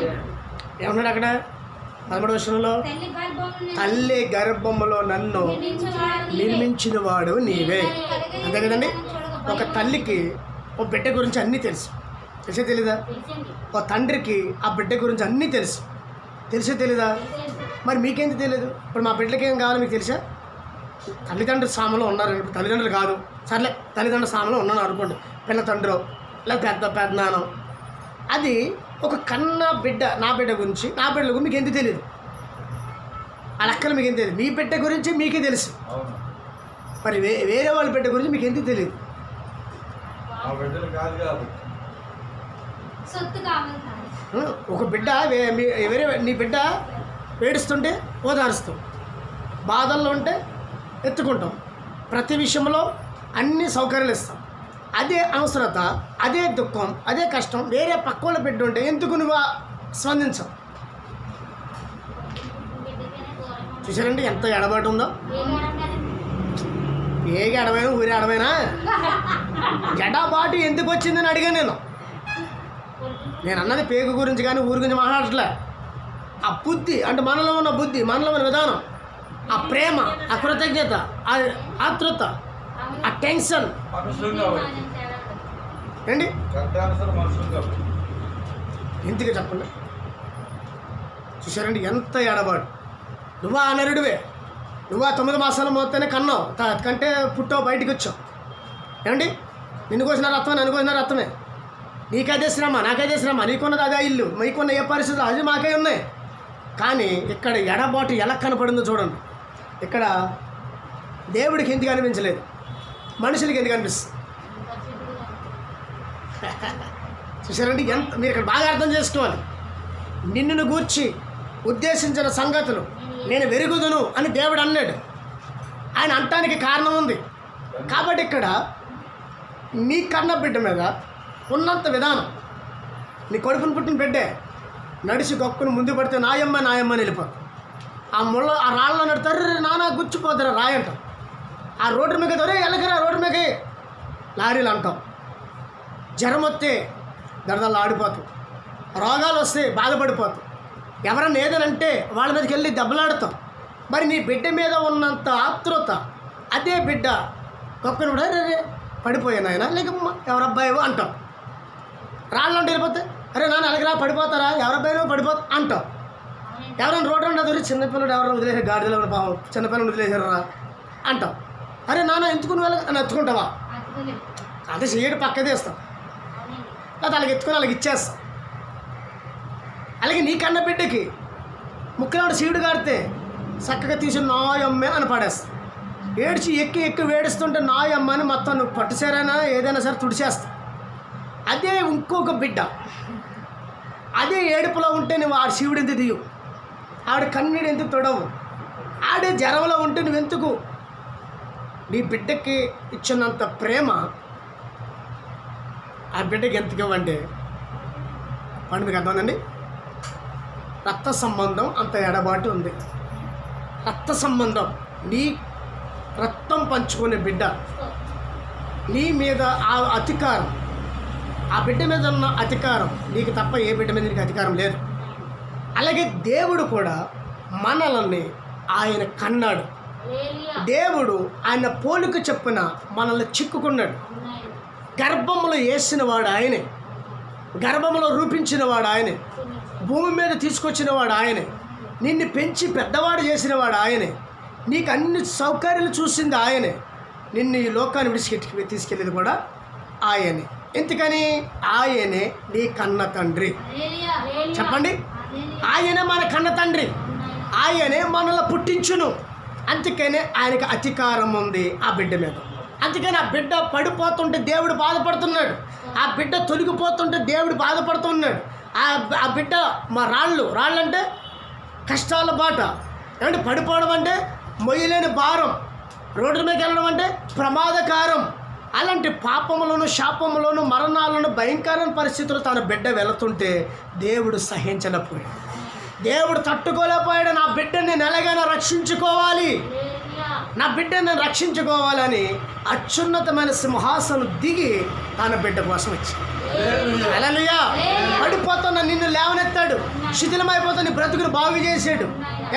ఏమన్నాడు అక్కడ 13వ వచనంలో? తల్లి గర్భములో నన్ను నిర్మించిన వాడు నీవే. అంతే కదండి. ఒక తల్లికి ఓ బిడ్డ గురించి అన్నీ తెలుసు, తెలిసే తెలీదా? ఓ తండ్రికి ఆ బిడ్డ గురించి అన్నీ తెలుసు, తెలిసే తెలీదా? మరి మీకేంటి తెలియదు? ఇప్పుడు మా బిడ్డలకి ఏం కావాలో మీకు తెలుసా? తల్లిదండ్రుల స్థానంలో ఉన్నారు. ఇప్పుడు తల్లిదండ్రులు కాదు, సర్లే తల్లిదండ్రుల స్థానంలో ఉన్నాను అనుకోండి, పిల్ల తండ్రో లేదా పెద్దనానో. అది ఒక కన్న బిడ్డ, నా బిడ్డ గురించి, నా బిడ్డల గురించి మీకు ఎందుకు తెలియదు? ఆ లెక్కలు మీకు ఏం తెలియదు. మీ బిడ్డ గురించి మీకే తెలుసు, మరి వేరే వాళ్ళ బిడ్డ గురించి మీకు ఎందుకు తెలియదు? ఒక బిడ్డ వేరే నీ బిడ్డ ఏడుస్తుంటే ఓదారుస్తాం, బాధల్లో ఉంటే ఎత్తుకుంటాం, ప్రతి విషయంలో అన్ని సౌకర్యాలు ఇస్తాం. అదే అవసరత, అదే దుఃఖం, అదే కష్టం వేరే పక్క వాళ్ళ బిడ్డ ఉంటే ఎందుకు నువ్వు స్పందించవు? చూసారండి ఎంత ఎడబాటు ఉందో. ఏ ఎడమైనా ఊరి ఎడమైనా ఎడబాటు ఎందుకు వచ్చిందని అడిగాను నేను అన్నది పేగు గురించి కానీ ఊరి గురించి మాట్లాడట్లే. ఆ బుద్ధి అంటే మనలో ఉన్న బుద్ధి, మనలో ఉన్న విధానం, ఆ ప్రేమ, ఆ కృతజ్ఞత, ఆ ఆతృత, ఆ టెన్షన్ ఏంటి ఎందుకు చెప్పండి. చూసారండి ఎంత ఎడబాటు. నువ్వు ఆ నరుడివే, నువ్వు ఆ 9 మాసాల మొత్తానే కన్నావు, కంటే పుట్టావు, బయటికి వచ్చావు. ఏమండి? నిన్ను కోసిన రక్తమే, నన్ను కోసిన రక్తమే. నీకదే శ్రమ, నాకదే శ్రమ, నీకున్నది అదే ఇల్లు, మీకున్న ఏ పరిస్థితులు అది మాకే ఉన్నాయి. కానీ ఇక్కడ ఎడబాటు ఎలా కనపడిందో చూడండి. ఇక్కడ దేవుడికి ఎందుకు అనిపించలేదు, మనుషులకి ఎందుకు అనిపిస్తుంది? చూసారండి ఎంత మీరు ఇక్కడ బాగా అర్థం చేసుకోవాలి. నిన్ను గూర్చి ఉద్దేశించిన సంగతులు నేను వెరుగుదును అని దేవుడు అన్నాడు. ఆయన అంటానికి కారణం ఉంది. కాబట్టి ఇక్కడ నీ కన్న బిడ్డ మీద ఉన్నంత విధానం, నీ కడుపును పుట్టిన బిడ్డే నడిచి గొక్కుని ముందు పడితే నాయమ్మ నాయమ్మ అని వెళ్ళిపోతాం. ఆ రాళ్ళలో నడతారు, నానా గుచ్చిపోతారు రాయి అంటాం. ఆ రోడ్డు మీద దొరే ఎలకరా రోడ్డు మీద లారీలు అంటాం. జ్వరం వస్తే దడదలు ఆడిపోతాం, రోగాలు వస్తే బాధపడిపోతాం, ఎవరన్నా ఏదనంటే వాళ్ళ మీదకి వెళ్ళి దెబ్బలాడుతాం. మరి నీ బిడ్డ మీద ఉన్నంత ఆతృత అదే బిడ్డ గొప్పని కూడా రే పడిపోయాను ఆయన లేకమ్మా ఎవరబ్బాయివో అంటాం. రాళ్ళు అంటే వెళ్ళిపోతే అరే నాన్న అలాగరా పడిపోతారా ఎవరబ్బాయినో పడిపోతా అంటాం. ఎవరైనా రోడ్డు ఉండదు చిన్నపిల్లడు ఎవరైనా వదిలేసారు గాడిదలో పాపం చిన్నపిల్లలు వదిలేసారా అంటాం. అరే నాన్న ఎందుకు నువ్వు అని ఎత్తుకుంటావా? అదే చేయడు పక్కదే ఇస్తాం, లేదా అలాగ ఎత్తుకొని అలాగ ఇచ్చేస్తాం. అలాగే నీ కన్న బిడ్డకి ముక్కలాడు సీడు కాడితే చక్కగా తీసి నాయమ్మే అని పాడేస్తాం. ఏడ్చి ఎక్కి వేడిస్తుంటే నాయమ్మ అని మొత్తం నువ్వు పట్టుసేరైనా ఏదైనా సరే తుడిచేస్తావు. అదే ఇంకొక బిడ్డ అదే ఏడుపులో ఉంటే నువ్వు ఆడ శివుడు ఎందుకు తీయవు, ఆవిడ కన్నీడు ఎందుకు తొడవు, ఆడే జ్వరంలో ఉంటే నువ్వెందుకు? నీ బిడ్డకి ఇచ్చినంత ప్రేమ ఆ బిడ్డకి ఎందుకు ఇవ్వంటే వాడు మీకు అర్థమైందండి. రక్త సంబంధం అంత ఎడబాటు ఉంది. రక్త సంబంధం, నీ రక్తం పంచుకునే బిడ్డ, నీ మీద ఆ అధికారం, ఆ బిడ్డ మీద ఉన్న అధికారం నీకు తప్ప ఏ బిడ్డ మీద నీకు అధికారం లేదు. అలాగే దేవుడు కూడా మనల్ని ఆయన కన్నాడు. దేవుడు ఆయన పోలిక చొప్పున మనల్ని చిక్కుకున్నాడు. గర్భంలో వేసిన వాడు ఆయనే, గర్భంలో రూపించిన వాడు ఆయనే, భూమి మీద తీసుకొచ్చిన వాడు ఆయనే, నిన్ను పెంచి పెద్దవాడు చేసిన వాడు ఆయనే, నీకు అన్ని సౌకర్యాలు చూసింది ఆయనే, నిన్ను ఈ లోకాన్ని విడిచిపెట్టి తీసుకెళ్ళేది కూడా ఆయనే. ఎందుకని? ఆయనే నీ కన్న తండ్రి. చెప్పండి, ఆయనే మన కన్న తండ్రి, ఆయనే మనల్ని పుట్టించును. అందుకనే ఆయనకి అధికారం ఉంది ఆ బిడ్డ మీద. అందుకని ఆ బిడ్డ పడిపోతుంటే దేవుడు బాధపడుతున్నాడు, ఆ బిడ్డ తొలగిపోతుంటే దేవుడు బాధపడుతున్నాడు. ఆ బిడ్డ మా రాళ్ళు అంటే కష్టాల బాట, ఏమంటే పడిపోవడం అంటే మొయ్యలేని భారం, రోడ్డు మీద వెళ్ళడం అంటే ప్రమాదకారం. అలాంటి పాపములను శాపములను మరణాలను భయంకరమైన పరిస్థితులు తన బిడ్డ వెళుతుంటే దేవుడు సహించలేకపోయాడు, దేవుడు తట్టుకోలేకపోయాడు. నా బిడ్డని నేను ఎలాగైనా రక్షించుకోవాలి, నా బిడ్డని నేను రక్షించుకోవాలని అత్యున్నతమైన సింహాసనం దిగి తన బిడ్డ కోసం వచ్చాడు. హల్లెలూయా. పడిపోతున్న నిన్ను లేవనెత్తాడు, శిథిలమైపోతున్న నీ బ్రతుకును బాగు చేసాడు.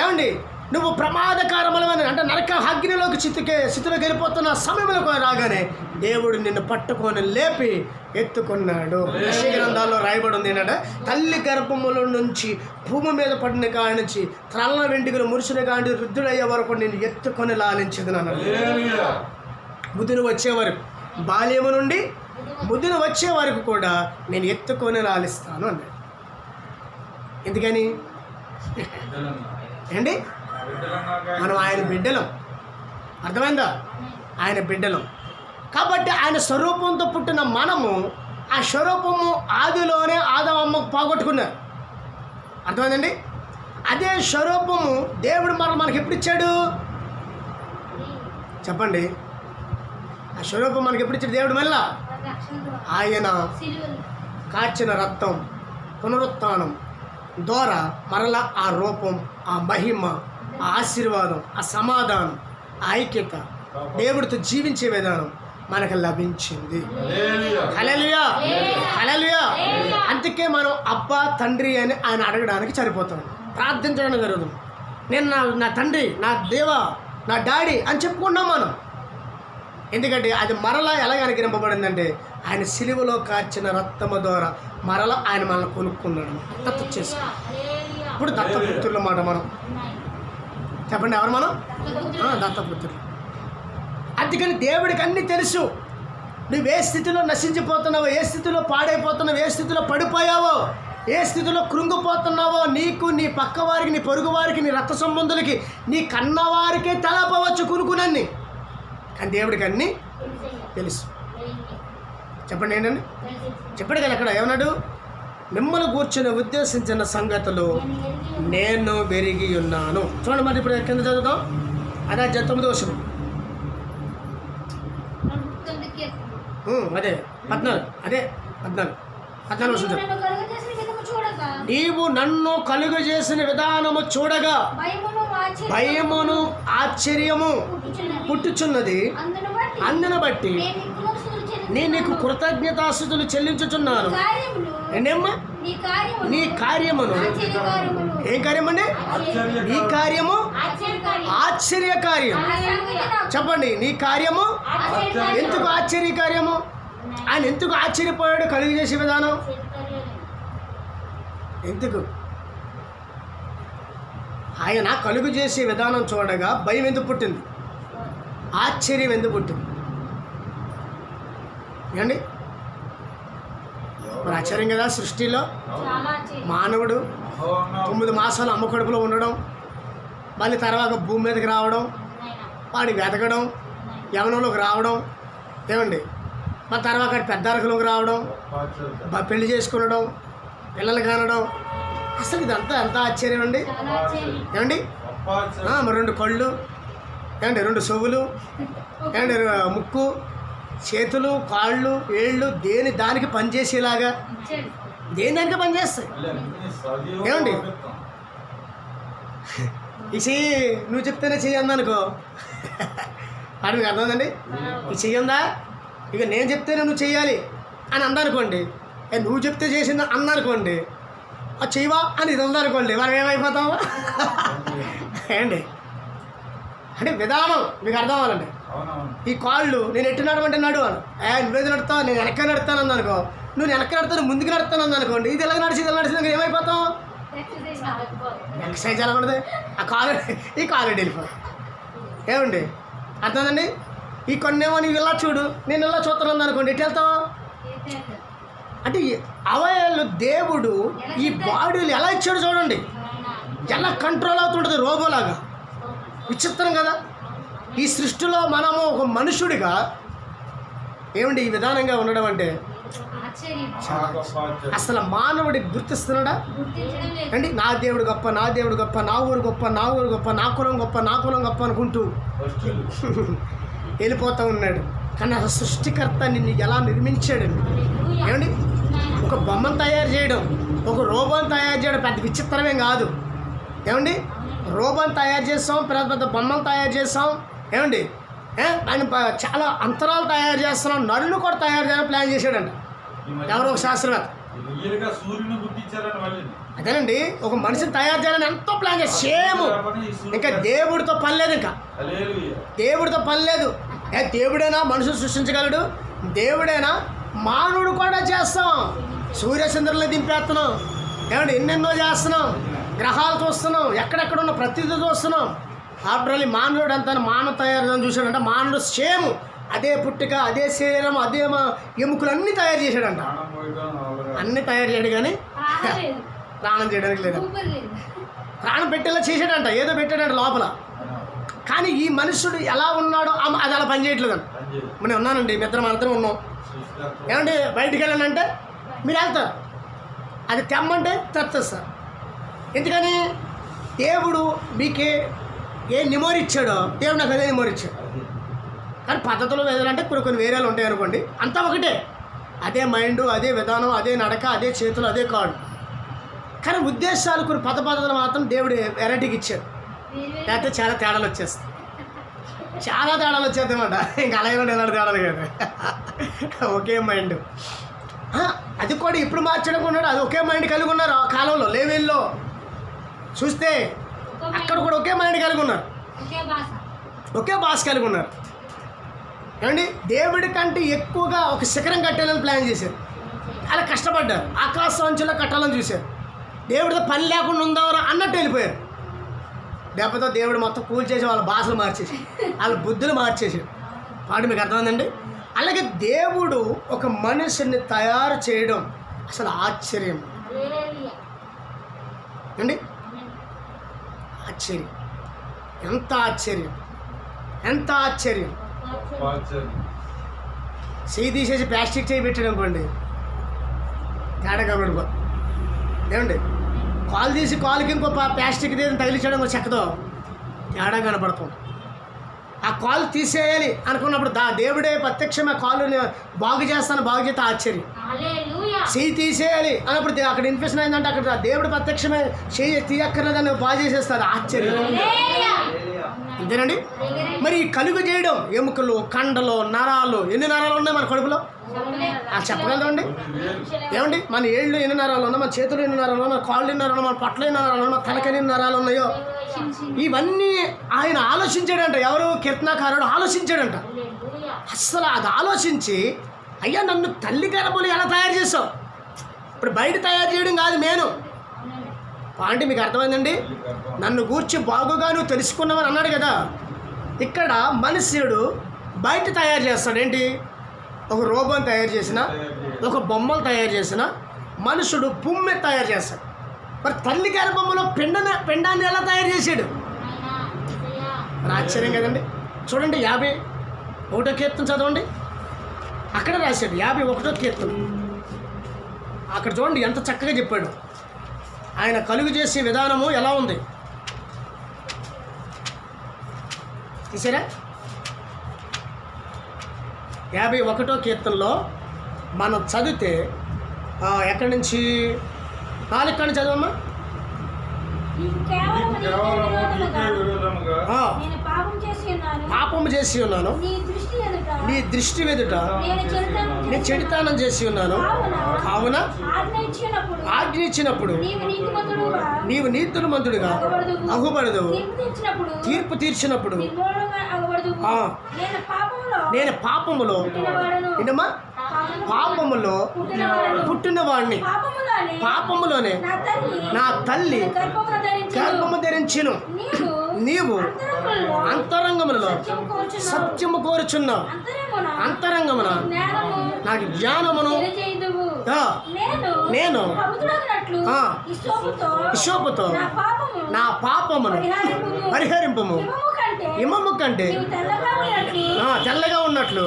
ఏమండి, నువ్వు ప్రమాదకరములమని అంటే నరక అగ్నిలోకి స్థితిలోకి వెళ్ళిపోతున్న సమయంలో రాగానే దేవుడు నిన్ను పట్టుకొని లేపి ఎత్తుకున్నాడు. యెషయా గ్రంథాల్లో రాయబడి ఉంది ఏంటంటే, తల్లి గర్భముల నుంచి భూమి మీద పడిన కాడి నుంచి త్రల్ల వెంట్రుకలు మురిసిన కాడి వృద్ధుడయ్యే వరకు నేను ఎత్తుకొని లాలించదు అన్నాడు. ముదిని వచ్చే వరకు, బాల్యము నుండి ముదిని వచ్చే వరకు కూడా నేను ఎత్తుకొని లాలిస్తాను అన్నాడు. ఎందుకని ఏంటి? మనం ఆయన బిడ్డలం, అర్థమైందా? ఆయన బిడ్డలం కాబట్టి ఆయన స్వరూపంతో పుట్టిన మనము ఆ స్వరూపము ఆదిలోనే ఆదమమ్మకు పోగొట్టుకున్నారు. అర్థమైందండి? అదే స్వరూపము దేవుడు మనకి ఎప్పుడు ఇచ్చాడు చెప్పండి? ఆ స్వరూపం మనకి ఎప్పుడు ఇచ్చాడు దేవుడు? మళ్ళా ఆయన కాచిన రక్తం పునరుత్థానం ద్వారా మరలా ఆ రూపం, ఆ మహిమ, ఆ ఆశీర్వాదం, ఆ సమాధానం, ఆ ఐక్యత, దేవుడితో జీవించే విధానం మనకు లభించింది. హల్లెలూయా, హల్లెలూయా. అందుకే మనం అబ్బా తండ్రి అని ఆయన అడగడానికి సరిపోతాం, ప్రార్థించడానికి జరుగుతుంది. నేను నా తండ్రి, నా దేవా, నా డాడీ అని చెప్పుకున్నాం మనం. ఎందుకంటే అది మరలా ఎలాగ అనుగ్రహింపబడిందంటే ఆయన సిలువలో కాచిన రక్తము ద్వారా మరలా ఆయన మనల్ని కొనుక్కున్నాడు, దత్త చేసుకున్నాడు. ఇప్పుడు దత్తపుత్రుల మాట మనం చెప్పండి, ఎవరు మనం? దత్తపుత్రులు. అందుకని దేవుడికి అన్నీ తెలుసు. నువ్వు ఏ స్థితిలో నశించిపోతున్నావో, ఏ స్థితిలో పాడైపోతున్నావో, ఏ స్థితిలో పడిపోయావో, ఏ స్థితిలో కృంగిపోతున్నావో, నీకు, నీ పక్క వారికి, నీ పొరుగు వారికి, నీ రక్త సంబంధులకి, నీ కన్నవారికే తలపవచ్చు కునుకునన్ని. కానీ దేవుడికి అన్నీ తెలుసు. చెప్పండి ఏంటండి? చెప్పండి కదా అక్కడ ఏమన్నాడు? మిమ్మల్ని కూర్చొని ఉద్దేశించిన సంగతులు నేను పెరిగి ఉన్నాను. చూడండి మరి ఇప్పుడు కింద చదువుతాం. అదే 9వ వచనం. అదే 14 వచనం. నీవు నన్ను కలుగజేసిన విధానము చూడగా భయమును ఆశ్చర్యము పుట్టుచున్నది. అందును బట్టి నేను నీకు కృతజ్ఞతాస్తుతులు చెల్లించుచున్నాను. ఏంటమ్మా? నీ కార్యమును. ఏం కార్యమండి? నీ కార్యము ఆశ్చర్య కార్యం. చెప్పండి, నీ కార్యము ఎందుకు ఆశ్చర్య కార్యము? ఆయన ఎందుకు ఆశ్చర్యపోయాడు కలుగు చేసే విధానం? ఎందుకు? ఆయన కలుగు చేసే విధానం చూడగా భయం ఎందుకు పుట్టింది? ఆశ్చర్యం ఎందుకు పుట్టింది? ఏమండి? మరి ఆశ్చర్యం కదా సృష్టిలో మానవుడు 9 మాసాలు అమ్మ కడుపులో ఉండడం, మళ్ళీ తర్వాత భూమి మీదకి రావడం, వాడిని వెతకడం, యవనంలోకి రావడం, ఏమండి, మరి తర్వాత పెద్ద అరకులోకి రావడం, పెళ్లి చేసుకునడం, పిల్లలు కానడం. అసలు ఇదంతా ఎంత ఆశ్చర్యం అండి. ఏమండి? మరి 2 కళ్ళు, ఏమండి, 2 చెవులు, ఏమండి, ముక్కు, చేతులు, కాళ్ళు, వేళ్ళు దేని దానికి పనిచేసేలాగా దేని దానికి పనిచేస్తాయి. ఏమండి? ఈ చెయ్యి నువ్వు చెప్తేనే చెయ్యంది అనుకో, అది మీకు అర్థమైందండి. ఈ చెయ్యందా, ఇక నేను చెప్తేనే నువ్వు చెయ్యాలి అని అందనుకోండి, నువ్వు చెప్తే చేసింది అందనుకోండి, అది చెయ్యవా అని ఇది ఉందనుకోండి, మనం ఏమైపోతాం? ఏండి అంటే విధానం మీకు అర్థం అవ్వాలండి. ఈ కాళ్ళు నేను ఎట్టు నడవంటే నడువాను, నువ్వేది నడుతావు, నేను వెనక్కి నడుతాను అందనుకో, నువ్వు వెనక్కి నడుతాను ముందుకు నడుతాను అందనుకోండి, ఇది ఎలా నడిచింది ఏమైపోతాం? ఎక్సర్సైజ్ ఎలా ఉండదు, ఈ కాలు వెళ్ళిపోతాం. ఏమండి అర్థమండి? ఈ కొన్నేమో నీవు ఇలా చూడు, నేను ఇలా చూస్తున్నాను అనుకోండి, ఎటు వెళ్తావు? అంటే అవయవాలు దేవుడు ఈ బాడీలు ఎలా ఇచ్చాడు చూడండి, ఎలా కంట్రోల్ అవుతుంటుంది రోబోలాగా. విచిత్రం కదా. ఈ సృష్టిలో మనము ఒక మనుషుడిగా ఏమండి ఈ విధానంగా ఉండడం అంటే అసలు మానవుడికి గుర్తిస్తున్నాడా అండి? నా దేవుడు గొప్ప, నా దేవుడు గొప్ప, నా ఊరు గొప్ప, నా ఊరు గొప్ప, నా కులం గొప్ప, నా కులం గొప్ప అనుకుంటూ వెళ్ళిపోతూ ఉన్నాడు. కానీ అసలు సృష్టికర్త నిన్ను ఎలా నిర్మించాడండి. ఏమండి? ఒక బొమ్మను తయారు చేయడం, ఒక రోబోని తయారు చేయడం పెద్ద విచిత్రమేం కాదు. ఏమండి? రోబోని తయారు చేస్తాం, పెద్ద పెద్ద బొమ్మలు తయారు చేస్తాం, ఏమండి, ఆయన చాలా అంతరాలు తయారు చేస్తున్నాం, నరులు కూడా తయారు చేయాలని ప్లాన్ చేశాడంట ఎవరో ఒక శాస్త్రవేత్త. అదేనండి, ఒక మనిషిని తయారు చేయాలని ఎంతో ప్లాన్ చేసి సేమ్. ఇంకా దేవుడితో పని లేదు, ఇంకా దేవుడితో పని లేదు. దేవుడైనా మనుషులు సృష్టించగలడు, దేవుడైనా మానవుడు కూడా చేస్తాం. సూర్యచంద్రుల్ని దింపేస్తున్నాం, ఏమంటే ఎన్నెన్నో చేస్తున్నాం, గ్రహాలు చూస్తున్నాం, ఎక్కడెక్కడ ఉన్న ప్రతిదీ చూస్తున్నాం. ఆఫ్టర్ ఆల్ మానవుడు అంతా మానవ తయారు చూశాడంట. మానవుడు సేమ్ అదే పుట్టిక, అదే శరీరం, అదే ఎముకలు అన్నీ తయారు చేశాడంట. అన్నీ తయారు చేయడు కానీ ప్రాణం చేయడానికి లేదు. ప్రాణం పెట్టేలా చేశాడంట, ఏదో పెట్టాడంట లోపల. కానీ ఈ మనుషుడు ఎలా ఉన్నాడో అది అలా పనిచేయట్లేదంట. మనం ఉన్నానండి, మిత్రం అందరం ఉన్నాం. ఏమంటే బయటికి వెళ్ళానంటే మీరు వెళ్తారు, అది తెమ్మంటే తెస్తారు. ఎందుకని? దేవుడు మీకే ఏ నిమోరు ఇచ్చాడో దేవుడు నాకు అదే నిమోరు ఇచ్చాడు. కానీ పద్ధతులు వేదాలంటే కొన్ని వేరేలు ఉంటాయి అనుకోండి, అంతా ఒకటే. అదే మైండ్, అదే విధానం, అదే నడక, అదే చేతులు, అదే కాడు. కానీ ఉద్దేశాలు కొన్ని పద్ధతులు మాత్రం దేవుడు వెరైటీకి ఇచ్చాడు. లేకపోతే చాలా తేడాలు వచ్చేస్తాయి, చాలా తేడాలు వచ్చేస్తాయి అన్నమాట. ఇంకా అలాగే ఎలాంటి తేడాలు కాదు, ఒకే మైండ్. అది కూడా ఇప్పుడు మార్చడం ఉన్నాడు, అది ఒకే మైండ్ కలిగి ఉన్నారు. ఆ కాలంలో లేవెల్లో చూస్తే అక్కడ కూడా ఒకే మైండ్ కలిగి ఉన్నారు, ఒకే భాష కలిగి ఉన్నారు. ఏమండి? దేవుడి కంటే ఎక్కువగా ఒక శిఖరం కట్టాలని ప్లాన్ చేశారు, అలా కష్టపడ్డారు. ఆకాశ అంచులో కట్టాలని చూశారు. దేవుడితో పని లేకుండా ఉందామరా అన్నట్టు వెళ్ళిపోయారు. లేకపోతే దేవుడు మొత్తం కూల్చేసి వాళ్ళ భాషలు మార్చేసి వాళ్ళ బుద్ధులు మార్చేసాడు. వాడు మీకు అర్థమైందండి? అలాగే దేవుడు ఒక మనిషిని తయారు చేయడం అసలు ఆశ్చర్యం అండి. ఆశ్చర్యం, ఎంత ఆశ్చర్యం, ఎంత ఆశ్చర్యం. చేయి తీసేసి ప్లాస్టిక్ చేయి పెట్టాడు అనుకోండి, తేడా కనబడిపో. ఏమండి కాలు తీసి కాలుకి ఇంకో ప్లాస్టిక్ తగిలించడం ఇంకో చెక్కతో తేడా కనపడుతుంది. ఆ కాలు తీసేయాలి అనుకున్నప్పుడు దేవుడే ప్రత్యక్షమే కాలుని బాగు చేస్తే ఆశ్చర్యం. చెయ్యి తీసేయాలి అన్నప్పుడు అక్కడ ఇన్ఫెక్షన్ అయిందంటే అక్కడ దేవుడు ప్రత్యక్షమే చెయ్యి తీయక్కర్లేదని బాగు చేసేస్తారు, ఆశ్చర్యం. అంతేనండి. మరి ఈ కలుగు చేయడం ఎముకలు, కండలు, నరాలు, ఎన్ని నరాలు ఉన్నాయి మన కడుపులో చెప్పగలదండి? ఏమండి మన ఏళ్ళు ఎన్ని నరాలు ఉన్నాయి, మన చేతులు ఎన్ని నరాలు ఉన్నాయి, మన కాళ్ళు ఎన్ని నరాలు, మన పట్ల ఎన్ని నరాలు ఉన్నాయి, మన తలకి ఎన్ని నరాలు ఉన్నాయో ఇవన్నీ ఆయన ఆలోచించాడంట. ఎవరు? కీర్తనాకారుడు ఆలోచించాడంట. అస్సలు అది ఆలోచించి అయ్యా నన్ను తల్లి గర్భములు ఎలా తయారు చేసావు? ఇప్పుడు బయట తయారు చేయడం కాదు మేను పాయింట్, మీకు అర్థమైందండి? నన్ను గూర్చి బాగుగా నువ్వు తెలుసుకున్నావని అన్నాడు కదా. ఇక్కడ మనుష్యుడు బయట తయారు చేస్తాడు. ఏంటి? ఒక రోబోని తయారు చేసిన, ఒక బొమ్మలు తయారు చేసిన మనుషుడు భూమి తయారు చేస్తాడు. మరి తల్లి గర్భంలో పిండాన్ని ఎలా తయారు చేశాడు? ఆశ్చర్యం కదండి. చూడండి 51వ కీర్తన చదవండి, అక్కడ రాశాడు 51వ కీర్తన. అక్కడ చూడండి ఎంత చక్కగా చెప్పాడు. ఆయన కలుగు చేసే విధానము ఎలా ఉంది తీసారా? 51వ కీర్తనలో మనం చదివితే ఎక్కడి నుంచి 4 కాడి చదవమ్మా. పాపము చేసి ఉన్నాను, నీ దృష్టి ఎదుట నేను చెడుతనం చేసి ఉన్నాను. కావున ఆజ్ఞ ఇచ్చినప్పుడు నీవు నీతిమంతుడుగా అగుపడదు, తీర్పు తీర్చినప్పుడు నేను పాపములో వినమ్మా పాపములో పుట్టినవాడిని, పాపములోనే నా తల్లి గర్భము ధరించును. నీవు అంతరంగములలో సత్యము కోరుచున్నావు, అంతరంగమున నాకు జ్ఞానమును నేను ఇషోపుతో నా పాపమును పరిహరింపము, ఇమము కంటే తెల్లగా ఉన్నట్లు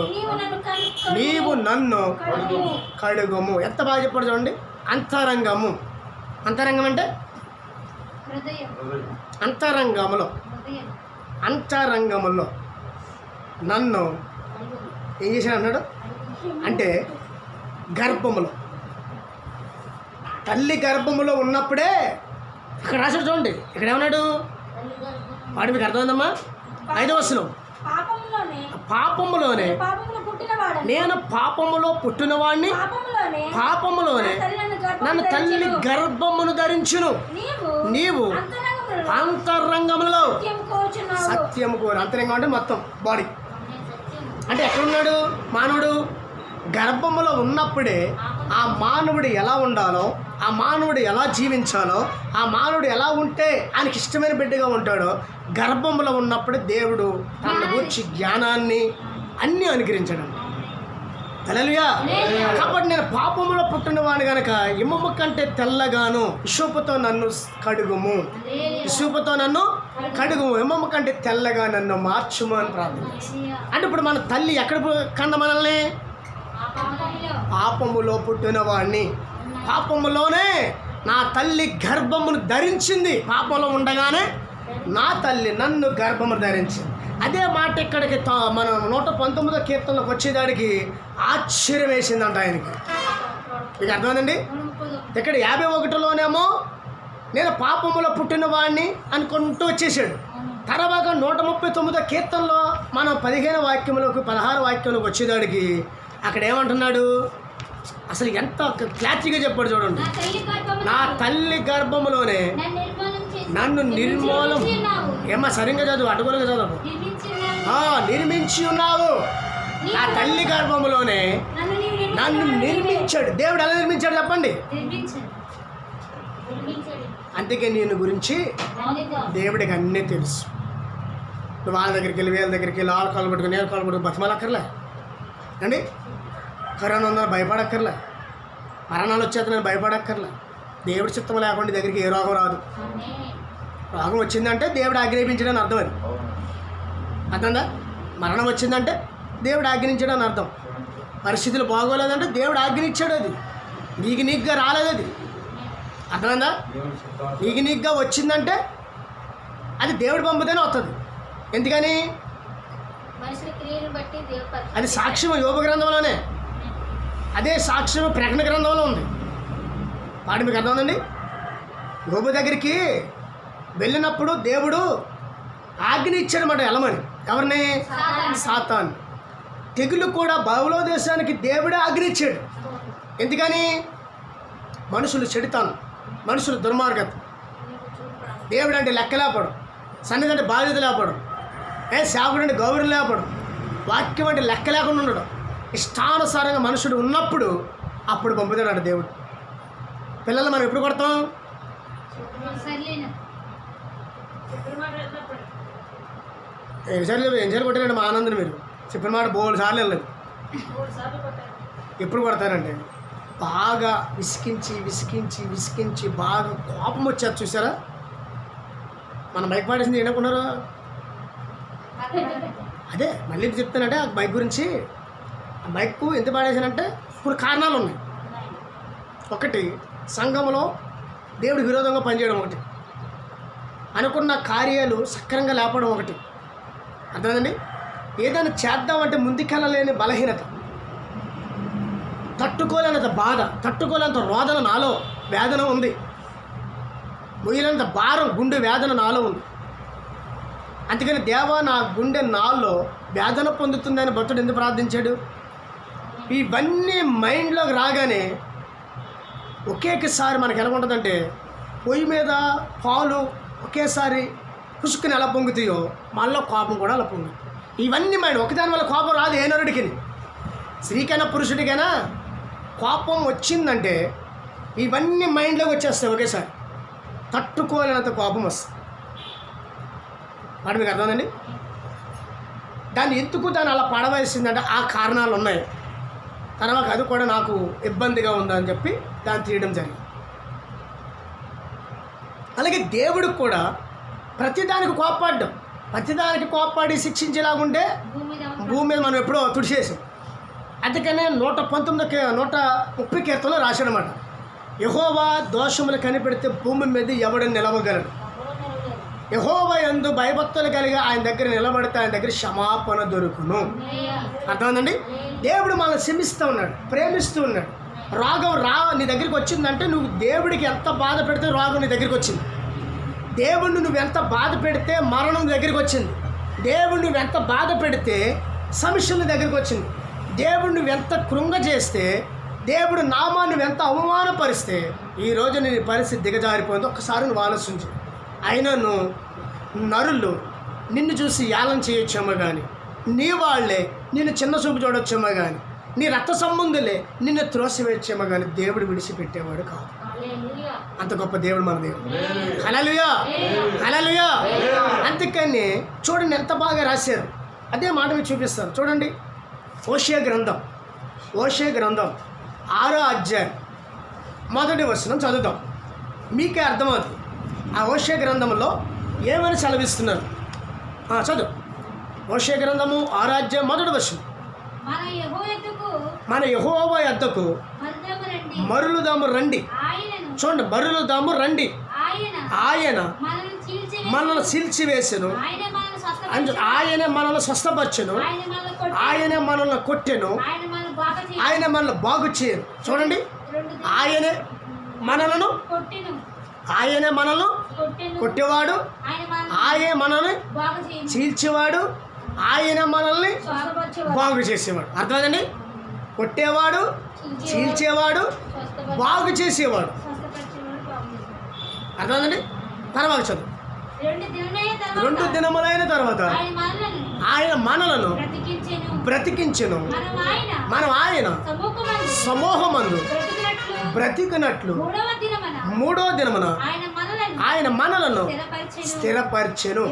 నీవు నన్ను కడుగుము. ఎంత బాగా చెప్పాడు చూడండి. అంతరంగము, అంతరంగం అంటే అంతరంగములో నన్ను ఏం చేశాడు అన్నాడు అంటే గర్భములో, తల్లి గర్భములో ఉన్నప్పుడే ఇక్కడ రాశాడు చూడండి. ఇక్కడ ఏమన్నాడు వాడు? మీకు అర్థమైందమ్మా? 5వ వచనం, పాపములోనే నేను పాపములో పుట్టినవాడిని, పాపములోనే నన్ను తల్లి గర్భమును ధరించును. నీవు అంతరంగములో సత్యము కోరు. అంతరంగం అంటే మొత్తం బాడీ. అంటే ఎక్కడున్నాడు మానవుడు? గర్భములో ఉన్నప్పుడే ఆ మానవుడు ఎలా ఉండాలో, ఆ మానవుడు ఎలా జీవించాలో, ఆ మానవుడు ఎలా ఉంటే ఆయనకి ఇష్టమైన బిడ్డగా ఉంటాడో గర్భంలో ఉన్నప్పుడే దేవుడు తన గురించి జ్ఞానాన్ని అన్నీ అనుగ్రహించాడు. హల్లెలూయా. కాబట్టి నేను పాపములో పుట్టినవాడు కనుక ఇమ్మమ్మ కంటే తెల్లగాను ఇషోపుతో నన్ను కడుగుము, ఇషోపుతో నన్ను కడుగుము, ఇమ్మమ్మ కంటే తెల్లగా నన్ను మార్చుము అని ప్రార్థన. అంటే ఇప్పుడు మన తల్లి ఎక్కడ కండ మనల్ని? పాపములో పుట్టినవాడిని, పాపములోనే నా తల్లి గర్భమును ధరించింది. పాపంలో ఉండగానే నా తల్లి నన్ను గర్భము ధరించింది. అదే మాట ఇక్కడికి మన 119వ కీర్తనలోకి వచ్చేదానికి ఆశ్చర్యం వేసిందంట ఆయనకి. మీకు అర్థమైందండి? ఇక్కడ 51లోనేమో నేను పాపములో పుట్టిన వాడిని అనుకుంటూ వచ్చేసాడు. తర్వాత 139వ కీర్తనలో మనం 15 వాక్యములకు 16 వాక్యంలోకి వచ్చేదానికి అక్కడ ఏమంటున్నాడు? అసలు ఎంత క్లారిటీగా చెప్పాడు చూడండి. నా తల్లి గర్భములోనే నన్ను నిర్మూలం ఏమా సరిగ్గా చదువు, అటుగోలుగా చదువు. నిర్మించి ఉన్నావు. నా తల్లి గర్భములోనే నన్ను నిర్మించాడు. దేవుడు ఎలా నిర్మించాడు చెప్పండి? అందుకే నేను గురించి దేవుడికి అన్నీ తెలుసు. నువ్వు వాళ్ళ దగ్గరికి వెళ్ళి వీళ్ళ దగ్గరికి వెళ్ళి ఆళ్ళు కాలు పట్టుకుని నేను కాలు పట్టుకుని బతిమాలక్కర్లే అండి. కరోనా ఉందని భయపడక్కర్లే, మరణాలు వచ్చేది నేను భయపడక్కర్లే. దేవుడి చిత్తం లేకుండా దగ్గరికి ఏ రోగం రాదు. రోగం వచ్చిందంటే దేవుడు ఆజ్ఞాపించడని అర్థం. అది అర్థందా? మరణం వచ్చిందంటే దేవుడు ఆజ్ఞించడం అని అర్థం. పరిస్థితులు బాగోలేదంటే దేవుడు ఆజ్ఞించాడు. అది నీకుగా రాలేదు. అది అర్థమైందా? నీకుగా వచ్చిందంటే అది దేవుడు పంపుతేనే వస్తుంది. ఎందుకని? మనుషుల క్రియలను బట్టి దేవుడు అది సాక్ష్యం యోబు గ్రంథంలోనే, అదే సాక్ష్యం ప్రకటన గ్రంథంలో ఉంది. వాటి మీకు అర్థమైందండి? యోబు దగ్గరికి వెళ్ళినప్పుడు దేవుడు ఆజ్ఞ ఇచ్చాడన్నమాట వెళ్ళమని. ఎవరిని? సాతాను. తెగులు కూడా బబులో దేశానికి దేవుడే ఆజ్ఞ ఇచ్చాడు. ఎందుకని? మనుషులు చెడుతాను, మనుషులు దుర్మార్గత, దేవుడు అంటే లెక్క లేపడం, సన్నిధి అంటే బాధ్యత లేపడం, సేవకుడు అంటే గౌరవం లేపడం, వాక్యం అంటే లెక్క లేకుండా ఉండడం, ఇష్టానుసారంగా మనుషుడు ఉన్నప్పుడు అప్పుడు పంపుతాడు దేవుడు. పిల్లలు మనం ఎప్పుడు కొడతాం? ఎన్నిసార్లు కొట్టారండి మా ఆనందం? మీరు చెప్పిన మాట బోల్డ్ సార్లు వెళ్ళలేదు. ఎప్పుడు కొడతారంటే బాగా విసికించి విసికించి విసికించి బాగా కోపం వచ్చారు. చూసారా? మన బైక్ పాడేసింది ఏంటనుకున్నారా? అదే మళ్ళీ చెప్తానంటే ఆ బైక్ గురించి. ఆ బైక్ ఎంత పాడేసానంటే కొన్ని కారణాలు ఉన్నాయి. ఒకటి, సంఘంలో దేవుడి విరోధంగా పనిచేయడం ఒకటి, అనుకున్న కార్యాలు సక్రంగా లేపడం ఒకటి. అర్థమైందండి? ఏదైనా చేద్దామంటే ముందుకెళ్ళలేని బలహీనత, తట్టుకోలేనంత బాధ, తట్టుకోలేనంత రోదన నాలో వేదన ఉంది, మొయ్యలేనంత భారం గుండె వేదన నాలో ఉంది. అందుకని దేవా నా గుండె నాలో వేదన పొందుతుందని భక్తుడు ఎందుకు ప్రార్థించాడు? ఇవన్నీ మైండ్లోకి రాగానే ఒకేసారి మనకు ఎలా ఉంటుందంటే పొయ్యి మీద పాలు ఒకేసారి పుసుకుని ఎలా పొంగుతాయో మళ్ళీ కోపం కూడా అలా పొంగు. ఇవన్నీ మైండ్ ఒకదాని వల్ల కోపం రాదు. ఏ నరుడికి, స్త్రీకైనా పురుషుడికైనా కోపం వచ్చిందంటే ఇవన్నీ మైండ్లోకి వచ్చేస్తాయి ఒకేసారి. తట్టుకోలేనంత కోపం వస్తుంది. వాటి మీకు అర్థమైందండి? దాన్ని ఎందుకు దాన్ని అలా పడవేసిందంటే ఆ కారణాలు ఉన్నాయి. తర్వాత అది కూడా నాకు ఇబ్బందిగా ఉందని చెప్పి దాన్ని తీయడం జరిగింది. అలాగే దేవుడికి కూడా ప్రతిదానికి కోప్పడ్డం, ప్రతిదానికి కోప్పడి శిక్షించేలాగుంటే భూమి మీద మనం ఎప్పుడో తుడిచేసాం. అందుకనే 130 కీర్తనలో రాశాడనమాట, యెహోవా దోషములు కనిపెడితే భూమి మీద ఎవడని నిలవగలడు. యెహోవా యందు భయభక్తులు కలిగి ఆయన దగ్గర నిలబడితే ఆయన దగ్గర క్షమాపణ దొరుకును. అర్థమైందండి? దేవుడు మనల్ని క్షమిస్తూ ఉన్నాడు, ప్రేమిస్తూ ఉన్నాడు. రోగం నీ దగ్గరికి వచ్చిందంటే నువ్వు దేవుడికి ఎంత బాధ పెడితే రోగం నీ దగ్గరికి వచ్చింది. దేవుడిని నువ్వు ఎంత బాధ పెడితే మరణం దగ్గరికి వచ్చింది. దేవుడు నువ్వు ఎంత బాధ పెడితే సమస్యల దగ్గరికి వచ్చింది. దేవుడు నువ్వు ఎంత కృంగ చేస్తే, దేవుడు నామాన్ని నువ్వు ఎంత అవమానపరిస్తే ఈరోజు నీ పరిస్థితి దిగజారిపోయింది. ఒక్కసారి నువ్వు ఆలోచించు. అయినను నరులు నిన్ను చూసి యాలం చేయొచ్చేమో కానీ, నీ వాళ్ళే నిన్ను చిన్న చూపు చూడొచ్చేమో కానీ, నీ రక్త సంబంధులే నిన్ను త్రోసివేచ్చేమో కానీ దేవుడు విడిచిపెట్టేవాడు కాదు. అంత గొప్ప దేవుడు మన దేవుడు. హల్లెలూయా, హల్లెలూయా. అందుకని చూడండి ఎంత బాగా రాశారు. అదే మాట మీరు చూపిస్తారు. చూడండి, హోషేయ గ్రంథం 6వ అధ్యాయం 1వ వచనం చదువుతాం, మీకే అర్థమవుతుంది. ఆ హోషేయ గ్రంథంలో ఏమని సెలవిస్తున్నారు? చదువు. హోషేయ గ్రంథము 6వ అధ్యాయం 1వ వచనం, మన యెహోవా యొద్దకు మరలుదాము రండి. చూడండి, మరలుదాము రండి. ఆయన మనల్ని చీల్చివేసెను, ఆయనే మనల్ని స్వస్థపరచెను, ఆయనే మనల్ని కొట్టెను, ఆయన మనల్ని బాగు చేయను. చూడండి, ఆయనే మనలను కొట్టేవాడు, ఆయనే మనల్ని చీల్చేవాడు, ఆయన మనల్ని బాగు చేసేవాడు. అర్థమైందండి? కొట్టేవాడు, చీల్చేవాడు, బాగు చేసేవాడు. అర్థమైందండి? తర్వాత చదువు. 2 దినములైన తర్వాత ఆయన మనలను బ్రతికించెను, మనం ఆయన సమూహమందు బ్రతికినట్లు 3వ దినమున ఆయన మనలను స్థిరపరిచెను.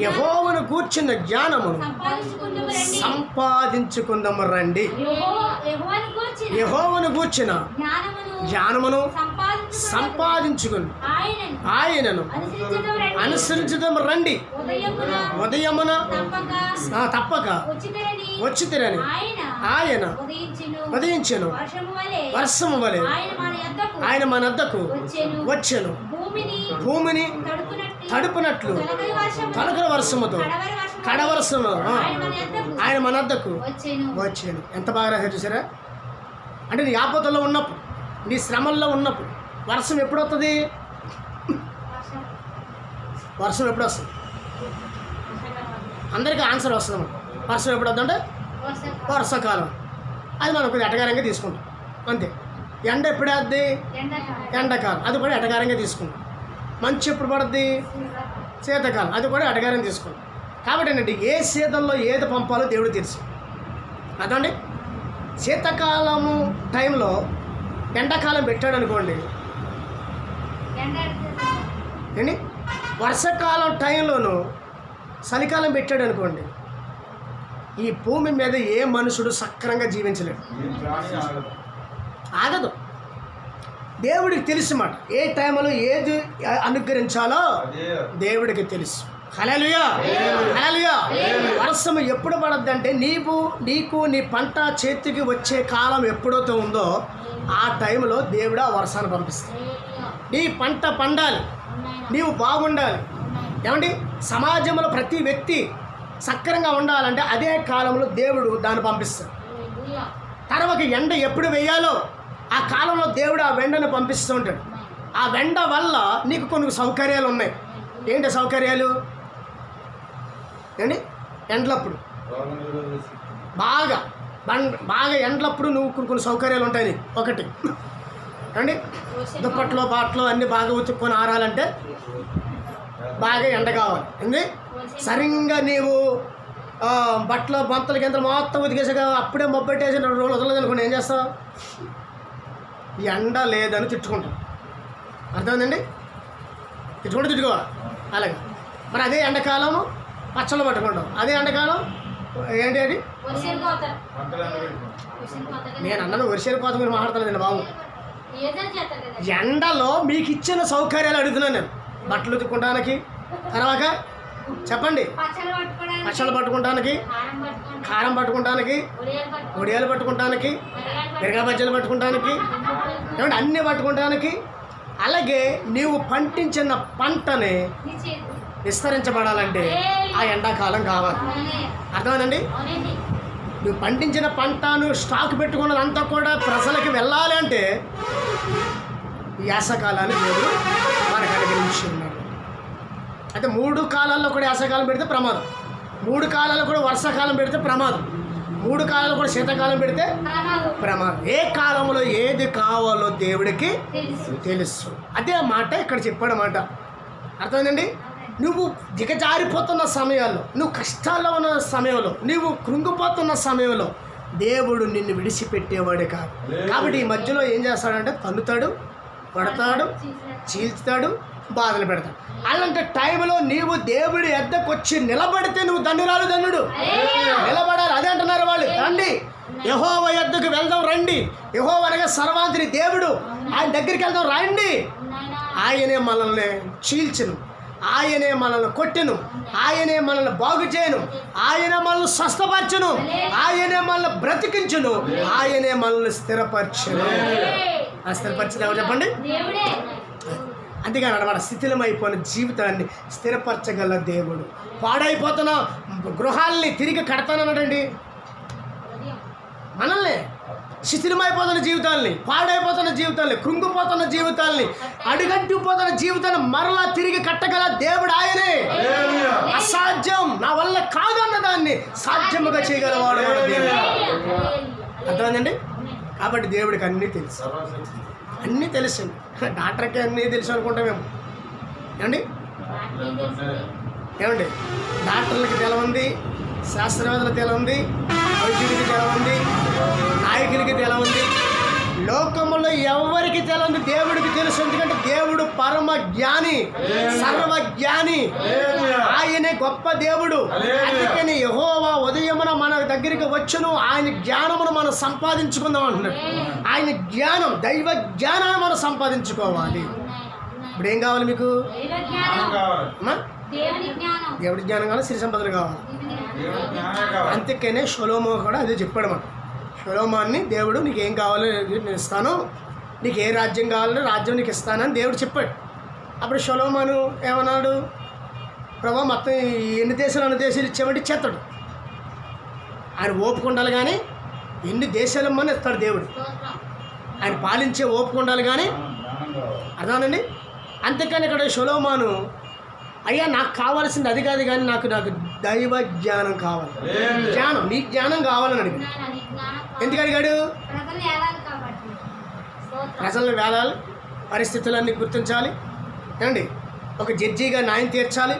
యెహోవాను కూర్చున్న జ్ఞానమును సంపాదించుకుందాము రండి. యెహోవాను కూర్చున్న జ్ఞానమును సంపాదించుకుని ఆయనను అనుసరించుదాము రండి. ఉదయమున తప్పక వచ్చితిరని ఆయన ఉదయించెను, వర్షము వలె ఆయన మన వద్దకు వచ్చెను, భూమిని తడుపునట్లు తొలకరి వర్షముతో కడవర్షము ఆయన మన వద్దకు వచ్చాను. ఎంత బాగా రాశారు చూసారా? అంటే నీ ఆపదలో ఉన్నప్పుడు, నీ శ్రమల్లో ఉన్నప్పుడు వర్షం ఎప్పుడు వస్తుంది? వర్షం ఎప్పుడు వస్తుంది? అందరికీ ఆన్సర్ వస్తుంది అన్నమాట. వర్షం ఎప్పుడు వస్తుందంటే వర్షాకాలం. అది మనం కొద్దిగా ఎటకారంగా తీసుకుంటాం అంతే. ఎండ ఎప్పుడు వద్ది? ఎండాకాలం. అది కూడా ఎటకారంగా తీసుకుంటాం. మంచు ఎప్పుడు పడుద్ది? శీతాకాలం. అది కూడా ఎటకారంగా తీసుకుంటాం. కాబట్టి ఏంటంటే ఏ సీజన్లో ఏది పంపాలో దేవుడు తెలుసు. అదండి శీతాకాలము టైంలో ఎండాకాలం పెట్టాడు అనుకోండి ఏంటి, వర్షాకాలం టైంలోనూ చలికాలం పెట్టాడు అనుకోండి, ఈ భూమి మీద ఏ మనుషుడు సక్రంగా జీవించలేడు. ఆగదు. దేవుడికి తెలుసు మాట ఏ టైంలో ఏది అనుగ్రహించాలో దేవుడికి తెలుసు. హల్లెలూయా, హల్లెలూయా. వర్షం ఎప్పుడు పడద్దంటే నీకు నీ పంట చేతికి వచ్చే కాలం ఎప్పుడైతే ఉందో ఆ టైంలో దేవుడు ఆ వర్షాన్ని పంపిస్తాడు. నీ పంట పండాలి, నీవు బాగుండాలి. ఏమండి, సమాజంలో ప్రతి వ్యక్తి సక్రంగా ఉండాలంటే అదే కాలంలో దేవుడు దాన్ని పంపిస్తాడు. తర్వాత ఎండ ఎప్పుడు వేయాలో ఆ కాలంలో దేవుడు ఆ వెండను పంపిస్తూ ఉంటాడు. ఆ వెండ వల్ల నీకు కొన్ని సౌకర్యాలు ఉన్నాయి. ఏంటి సౌకర్యాలు? ఏంటి, ఎండలప్పుడు బాగా ఎండలప్పుడు నువ్వు కొన్ని సౌకర్యాలు ఉంటాయి నీకు. ఒకటి ఏమండి, దుప్పట్లో బాట్లో అన్నీ బాగా ఉతుక్కొని ఆరాలంటే బాగా ఎండ కావాలి. ఏంది, సరిగ్గా నీవు బట్టలు బంతలు గింతలు మొత్తం ఉతికేసాక అప్పుడే మొబ్బెట్టేసి 2 రోజులు వదలదు అనుకోండి, ఏం చేస్తావు? ఎండ లేదని తిట్టుకుంటాం. అర్థమైందండి? తిట్టుకోవాలి అలాగే. మరి అదే ఎండాకాలము పచ్చళ్ళు పట్టుకుంటాం. అదే ఎండాకాలం ఏంటి అది? నేను అన్నది వర్షాలు కోత మీరు మాట్లాడలేదండి బాబు. ఎండలో మీకు ఇచ్చిన సౌకర్యాలు అడుగుతున్నాను నేను. బట్టలు ఉతుక్కోవడానికి, తర్వాత చెప్పండి, పచ్చళ్ళు పట్టుకోవడానికి, కారం పట్టుకోవడానికి, ఒడియాలు పట్టుకోవడానికి, మిరగా బజ్జీలు పట్టుకోవడానికి, ఏమంటే అన్నీ పట్టుకోవడానికి. అలాగే నీవు పండించిన పంటని విస్తరించబడాలంటే ఆ ఎండాకాలం కావాలి. అర్థమైందండి? నువ్వు పండించిన పంటను స్టాక్ పెట్టుకున్నదంతా కూడా ప్రజలకు వెళ్ళాలి అంటే ఈ యాసకాలాన్ని దేవుడు మనకు అనుగ్రహించి ఉన్నాడు. అయితే 3 కాలాల్లో కూడా యాసకాలం పెడితే ప్రమాదం, 3 కాలాల్లో కూడా వర్షాకాలం పెడితే ప్రమాదం, 3 కాలాల్లో కూడా శీతాకాలం పెడితే ప్రమాదం. ఏ కాలంలో ఏది కావాలో దేవుడికి తెలుసు. అదే మాట ఇక్కడ చెప్పాడన్నమాట. అర్థమైందండి? నువ్వు దిగజారిపోతున్న సమయాల్లో, నువ్వు కష్టాల్లో ఉన్న సమయంలో, నువ్వు కృంగిపోతున్న సమయంలో దేవుడు నిన్ను విడిచిపెట్టేవాడే కాదు. కాబట్టి ఈ మధ్యలో ఏం చేస్తాడంటే తన్నుతాడు, పడతాడు, చీల్చుతాడు, బాధలు పెడతాడు. అలాంటి టైంలో నీవు దేవుడి ఎద్దకు వచ్చి నిలబడితే నువ్వు ధన్యుడు. నిలబడాలి. అదే అంటున్నారు వాళ్ళు. రండి, యెహోవా ఎద్దకు వెళ్దాం రండి. యెహోవా అనగా సర్వాంతరి దేవుడు. ఆయన దగ్గరికి వెళ్దాం రండి. ఆయనే మనల్ని చీల్చును, ఆయనే మనల్ని కొట్టెను, ఆయనే మనల్ని బాగు చేయను, ఆయనే మనల్ని స్వస్థపరచును, ఆయనే మనల్ని బ్రతికించును, ఆయనే మనల్ని స్థిరపరచును. ఆ స్థిరపరిచింది ఎవరు చెప్పండి? అంతేగాని అన్నమాట శిథిలమైపోయిన జీవితాన్ని స్థిరపరచగల దేవుడు. పాడైపోతున్న గృహాల్ని తిరిగి కడతానన్నాడండి. మనల్ని శిథిలమైపోతున్న జీవితాల్ని, పాడైపోతున్న జీవితాల్ని, కృంగిపోతున్న జీవితాల్ని, అడుగంటిపోతున్న జీవితాన్ని మరలా తిరిగి కట్టగల దేవుడు ఆయనే. అసాధ్యం, నా వల్ల కాదన్న దాన్ని సాధ్యముగా చేయగలవాడు మన దేవుడు. అర్థమైందండి? కాబట్టి దేవుడికి అన్నీ తెలుసు, అన్నీ తెలుసు. డాక్టర్కి అన్నీ తెలుసు అనుకుంటాం మేము. ఏమండి డాక్టర్లకి తెలవంది, శాస్త్రవేత్తలకు తెలవంది, వైద్యుడికి తెలవంది, నాయకులకి తెలవంది, లోకంలో ఎవరికి తెలవంది దేవుడికి తెలుసు. ఎందుకంటే దేవుడు పరమ జ్ఞాని, సర్వజ్ఞాని, ఆయనే గొప్ప దేవుడు. అందుకని యెహోవా ఉదయమున మన దగ్గరికి వచ్చును, ఆయన జ్ఞానమును మనం సంపాదించుకుందాం అంటున్నాడు. ఆయన జ్ఞానం, దైవ జ్ఞానాన్ని మనం సంపాదించుకోవాలి. ఇప్పుడు ఏం కావాలి మీకు? దేవుడి జ్ఞానం కావాలి, సిరి సంపదలు కావాలి. అందుకనే షొలోమో కూడా అదే చెప్పాడు. మనం షొలోమాన్ని దేవుడు నీకు ఏం కావాలో నేను ఇస్తాను, నీకు ఏ రాజ్యం కావాలో రాజ్యం నీకు ఇస్తానని దేవుడు చెప్పాడు. అప్పుడు సొలొమోను ఏమన్నాడు, ప్రభా మొత్తం ఎన్ని దేశాలు ఇచ్చామంటే ఇచ్చేస్తాడు. ఆయన ఓపిక ఉండాలి కానీ ఎన్ని దేశాలు ఇమ్మని ఇస్తాడు దేవుడు. ఆయన పాలించే ఓపిక ఉండాలి కానీ, అర్థమేనండి. అంతేకాని ఇక్కడ సొలొమోను, అయ్యా నాకు కావాల్సింది అది కాదు కానీ నాకు దైవ జ్ఞానం కావాలి, జ్ఞానం, నీ జ్ఞానం కావాలని అడిగాడు. ఎందుకు అడిగాడు? ప్రజలను వేలాలి, పరిస్థితులన్నీ గుర్తించాలి, ఏమండి, ఒక జడ్జిగా న్యాయం తీర్చాలి,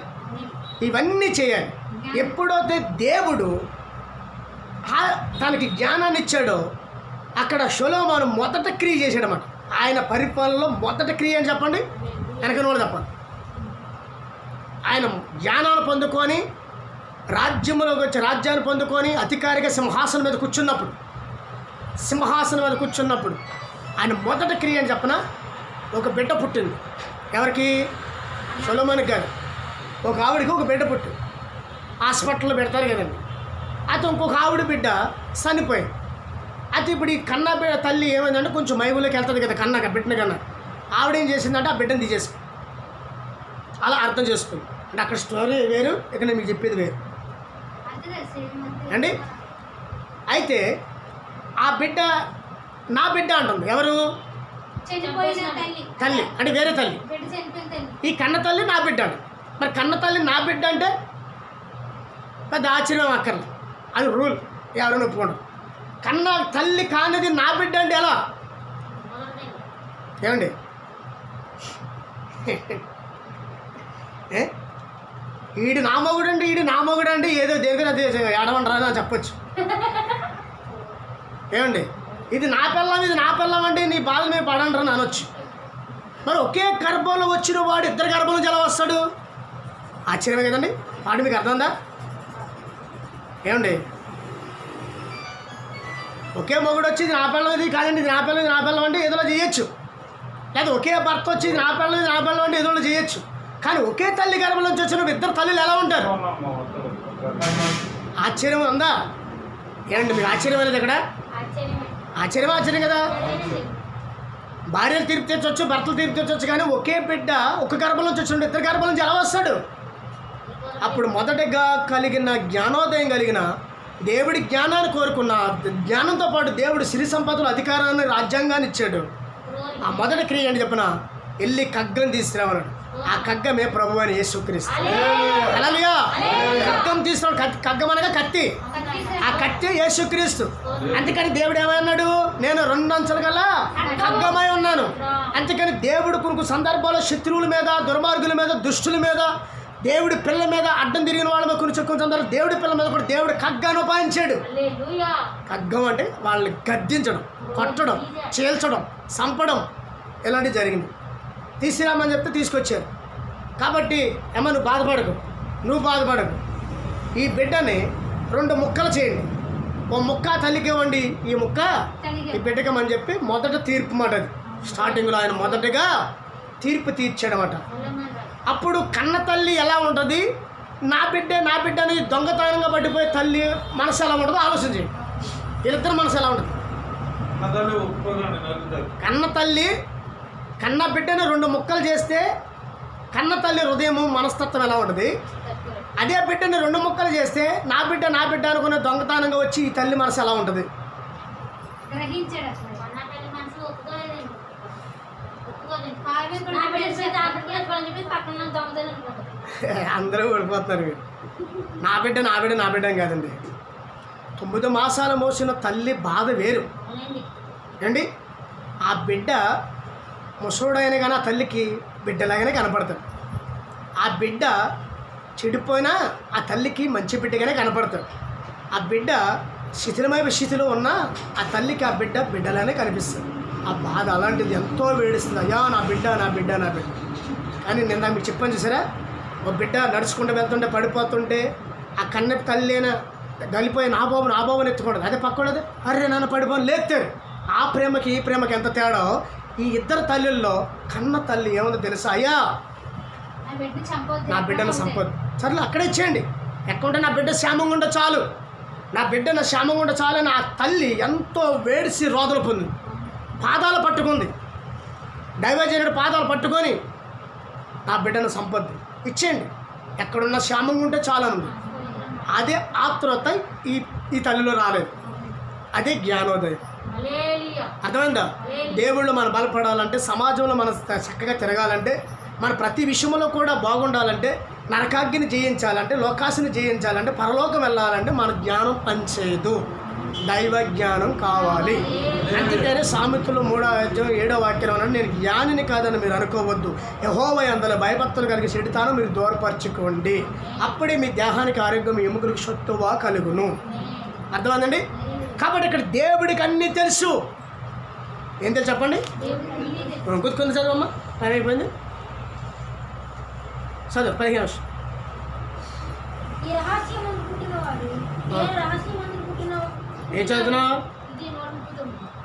ఇవన్నీ చేయాలి. ఎప్పుడైతే దేవుడు తనకి జ్ఞానాన్ని ఇచ్చాడో అక్కడ సొలొమోను మొదట క్రియ చేశాడన్నమాట. ఆయన పరిపాలనలో మొదట క్రియ అని చెప్పండి, వెనకనోళ్ళు చెప్పండి. ఆయన జ్ఞానాన్ని పొందుకొని రాజ్యంలోకి వచ్చి రాజ్యాన్ని పొందుకొని అధికారిగా సింహాసనం మీద కూర్చున్నప్పుడు ఆయన మొదట క్రియ అని చెప్పన, ఒక బిడ్డ పుట్టింది. ఎవరికి? సొలొమోనుకి కాదు, ఒక ఆవిడికి ఒక బిడ్డ పుట్టింది. హాస్పిటల్లో పెడతారు కదండి. అయితే ఇంకొక ఆవిడ బిడ్డ చనిపోయింది. అయితే ఇప్పుడు ఈ కన్నా బిడ్డ తల్లి ఏమైందంటే కొంచెం మైబుల్లోకి వెళ్తుంది కదా, బిడ్డని కన్నా. ఆవిడ ఏం చేసిందంటే ఆ బిడ్డను తీసేసుకుంది. అలా అర్థం చేసుకుంది. అంటే అక్కడ స్టోరీ వేరు, ఇక్కడ నేను మీకు చెప్పేది వేరు అండి. అయితే ఆ బిడ్డ నా బిడ్డ అంటుంది. ఎవరు? తల్లి అంటే వేరే తల్లి. ఈ కన్న తల్లి నా బిడ్డ అంట. మరి కన్న తల్లి నా బిడ్డ అంటే పెద్ద ఆశ్చర్యం అక్కర్లేదు, అది రూల్, ఎవరైనా ఒప్పుకోండి. కన్న తల్లి కానిది నా బిడ్డ అంటే ఎలా? ఏమండి, ఈడు నా మొగుడు అంటే ఏదో దేనికైనా ఏడమంటారా అని చెప్పచ్చు. ఏమండి, ఇది నా పిల్లం అంటే నీ బాధ మీద పడంటారా అని అనొచ్చు. మరి ఒకే గర్భంలో వచ్చిన వాడు ఇద్దరు గర్భంలో ఎలా వస్తాడు? ఆశ్చర్యమే కదండి. వాడు మీకు అర్థందా? ఏమండి, ఒకే మొగుడు వచ్చి ఇది నా పిల్లం, ఇది కాదండి, ఇది నా పిల్లం అంటే ఏదోలో చేయొచ్చు. లేదా ఒకే భర్త వచ్చి ఇది నా పిల్లం అంటే ఏదోలో చేయొచ్చు. కానీ ఒకే తల్లి గర్భంలోంచి వచ్చిన ఇద్దరు తల్లిలు ఎలా ఉంటారు? ఆశ్చర్యం ఉందా? ఏమండి, మీకు ఆశ్చర్యం అనేది ఇక్కడ? ఆశ్చర్యం కదా. భార్యలు తీర్పు తెచ్చవచ్చు, భర్తలు తీర్పు తెచ్చవచ్చు, కానీ ఒకే బిడ్డ ఒక గర్భంలోంచి వచ్చిన ఇద్దరు గర్భంలోంచి ఎలా వస్తాడు? అప్పుడు మొదటగా కలిగిన జ్ఞానోదయం కలిగిన దేవుడి జ్ఞానాన్ని కోరుకున్న జ్ఞానంతో పాటు దేవుడు సిరి సంపదలు, అధికారాన్ని, రాజ్యాంగాన్ని ఇచ్చాడు. ఆ మొదటి క్రియ ఏంటి చెప్పిన? వెళ్ళి ఖడ్గం తీసుకురావన్నాడు. ఆ ఖడ్గమే ప్రభు అని యేసుక్రీస్తు. హల్లెలూయా. ఖడ్గం తీసుకున్నాడు. ఖడ్గం అనగా కత్తి. ఆ కత్తి యేసుక్రీస్తు. అందుకని దేవుడు ఏమన్నాడు? నేను 2 అంచెలు గల ఖడ్గమై ఉన్నాను. అందుకని దేవుడు కొన్ని సందర్భాల్లో శత్రువుల మీద, దుర్మార్గుల మీద, దుష్టుల మీద, దేవుడి పిల్లల మీద, అడ్డం తిరిగిన వాళ్ళ మీద కొన్ని సందర్భాలు దేవుడి పిల్లల మీద కూడా దేవుడు ఖడ్గాన్ని ఉపాయించాడు. ఖడ్గం అంటే వాళ్ళని గద్దించడం, కొట్టడం, చీల్చడం, చంపడం, ఇలాంటివి జరిగింది. తీసుకురామని చెప్తే తీసుకొచ్చారు. కాబట్టి ఏమో నువ్వు బాధపడకు, ఈ బిడ్డని 2 ముక్కలు చేయండి, ఓ ముక్క తల్లికి ఇవ్వండి, ఈ ముక్క ఈ బిడ్డకమని చెప్పి మొదట తీర్పు మాట. అది స్టార్టింగ్లో ఆయన మొదటగా తీర్పు తీర్చాడనమాట. అప్పుడు కన్న తల్లి ఎలా ఉంటుంది? నా బిడ్డని దొంగతనంగా పట్టిపోయే తల్లి మనసు ఎలా ఉంటుందో ఆలోచించండి. వీళ్ళిద్దరు మనసు ఎలా ఉంటుంది? కన్న బిడ్డని 2 ముక్కలు చేస్తే కన్న తల్లి హృదయము, మనస్తత్వం ఎలా ఉంటుంది? అదే బిడ్డని 2 ముక్కలు చేస్తే నా బిడ్డ అనుకునే దొంగతనంగా వచ్చి ఈ తల్లి మనసు ఎలా ఉంటుంది? అందరూ ఓడిపోతున్నారు. మీరు నా బిడ్డ కాదండి. 9 మాసాలు మోసిన తల్లి బాధ వేరు అండి. ఆ బిడ్డ ముసోడైన కానీ ఆ తల్లికి బిడ్డలాగానే కనపడతాడు. ఆ బిడ్డ చెడిపోయినా ఆ తల్లికి మంచి బిడ్డగానే కనపడతాడు. ఆ బిడ్డ శిథిలమైన స్థితిలో ఉన్న ఆ తల్లికి ఆ బిడ్డలానే కనిపిస్తుంది. ఆ బాధ అలాంటిది, ఎంతో వేడిస్తుంది. అయ్యా నా బిడ్డ. కానీ నిన్న మీకు చెప్పాను చూసారా, ఒక బిడ్డ నడుచుకుంటూ వెళ్తుంటే పడిపోతుంటే ఆ కన్నె తల్లి అయినా గలిపోయి నా బాబుని ఎత్తుకుంటుంది. అదే పక్కడది, అరే నాన్న పడిపోని లేపుతారు. ఆ ప్రేమకి ఈ ప్రేమకి ఎంత తేడా. ఈ ఇద్దరు తల్లుల్లో కన్న తల్లి ఏముందో తెలుసా? అయ్యా నా బిడ్డను సంపద సర్లే అక్కడే ఇచ్చేయండి, ఎక్కడుంటే నా బిడ్డ క్షేమంగా ఉంటే చాలు, నా తల్లి ఎంతో వేడిసి రోదలు పొందింది, పాదాలు పట్టుకుంది. దైవజనుడి పాదాలు పట్టుకొని నా బిడ్డను సంపద ఇచ్చేయండి, ఎక్కడున్న క్షేమంగా ఉంటే చాలా ఉంది. అదే ఆత్రుత ఈ తల్లిలో రాలేదు. అదే జ్ఞానోదయం. అర్థమైందా? దేవుళ్ళు మనం బలపడాలంటే, సమాజంలో మనం చక్కగా తిరగాలంటే, మన ప్రతి విషయంలో కూడా బాగుండాలంటే, నరకాగ్ని జయించాలంటే, లోకాసుని జయించాలంటే, పరలోకం వెళ్ళాలంటే మన జ్ఞానం పనిచేయదు, దైవ జ్ఞానం కావాలి. అందుకనే సామెతలు 3:7 అన్నాడు, నేను జ్ఞానిని కాదని మీరు అనుకోవద్దు, యెహోవా యందు భయభక్తులు కలిగి చెడుతాను మీరు దూరపరచుకోండి, అప్పుడే మీ దేహానికి ఆరోగ్యం, ఎముకలకు శక్తువా కలుగును. అర్థమైందండి? కాబట్టి ఇక్కడ దేవుడికి అన్నీ తెలుసు. ఏం తెలుసు చెప్పండి? గుర్తుకుంది చదవమ్మా, టైం అయిపోయింది. చదువు 15 నిమిషం. ఏం చదువుతున్నావు?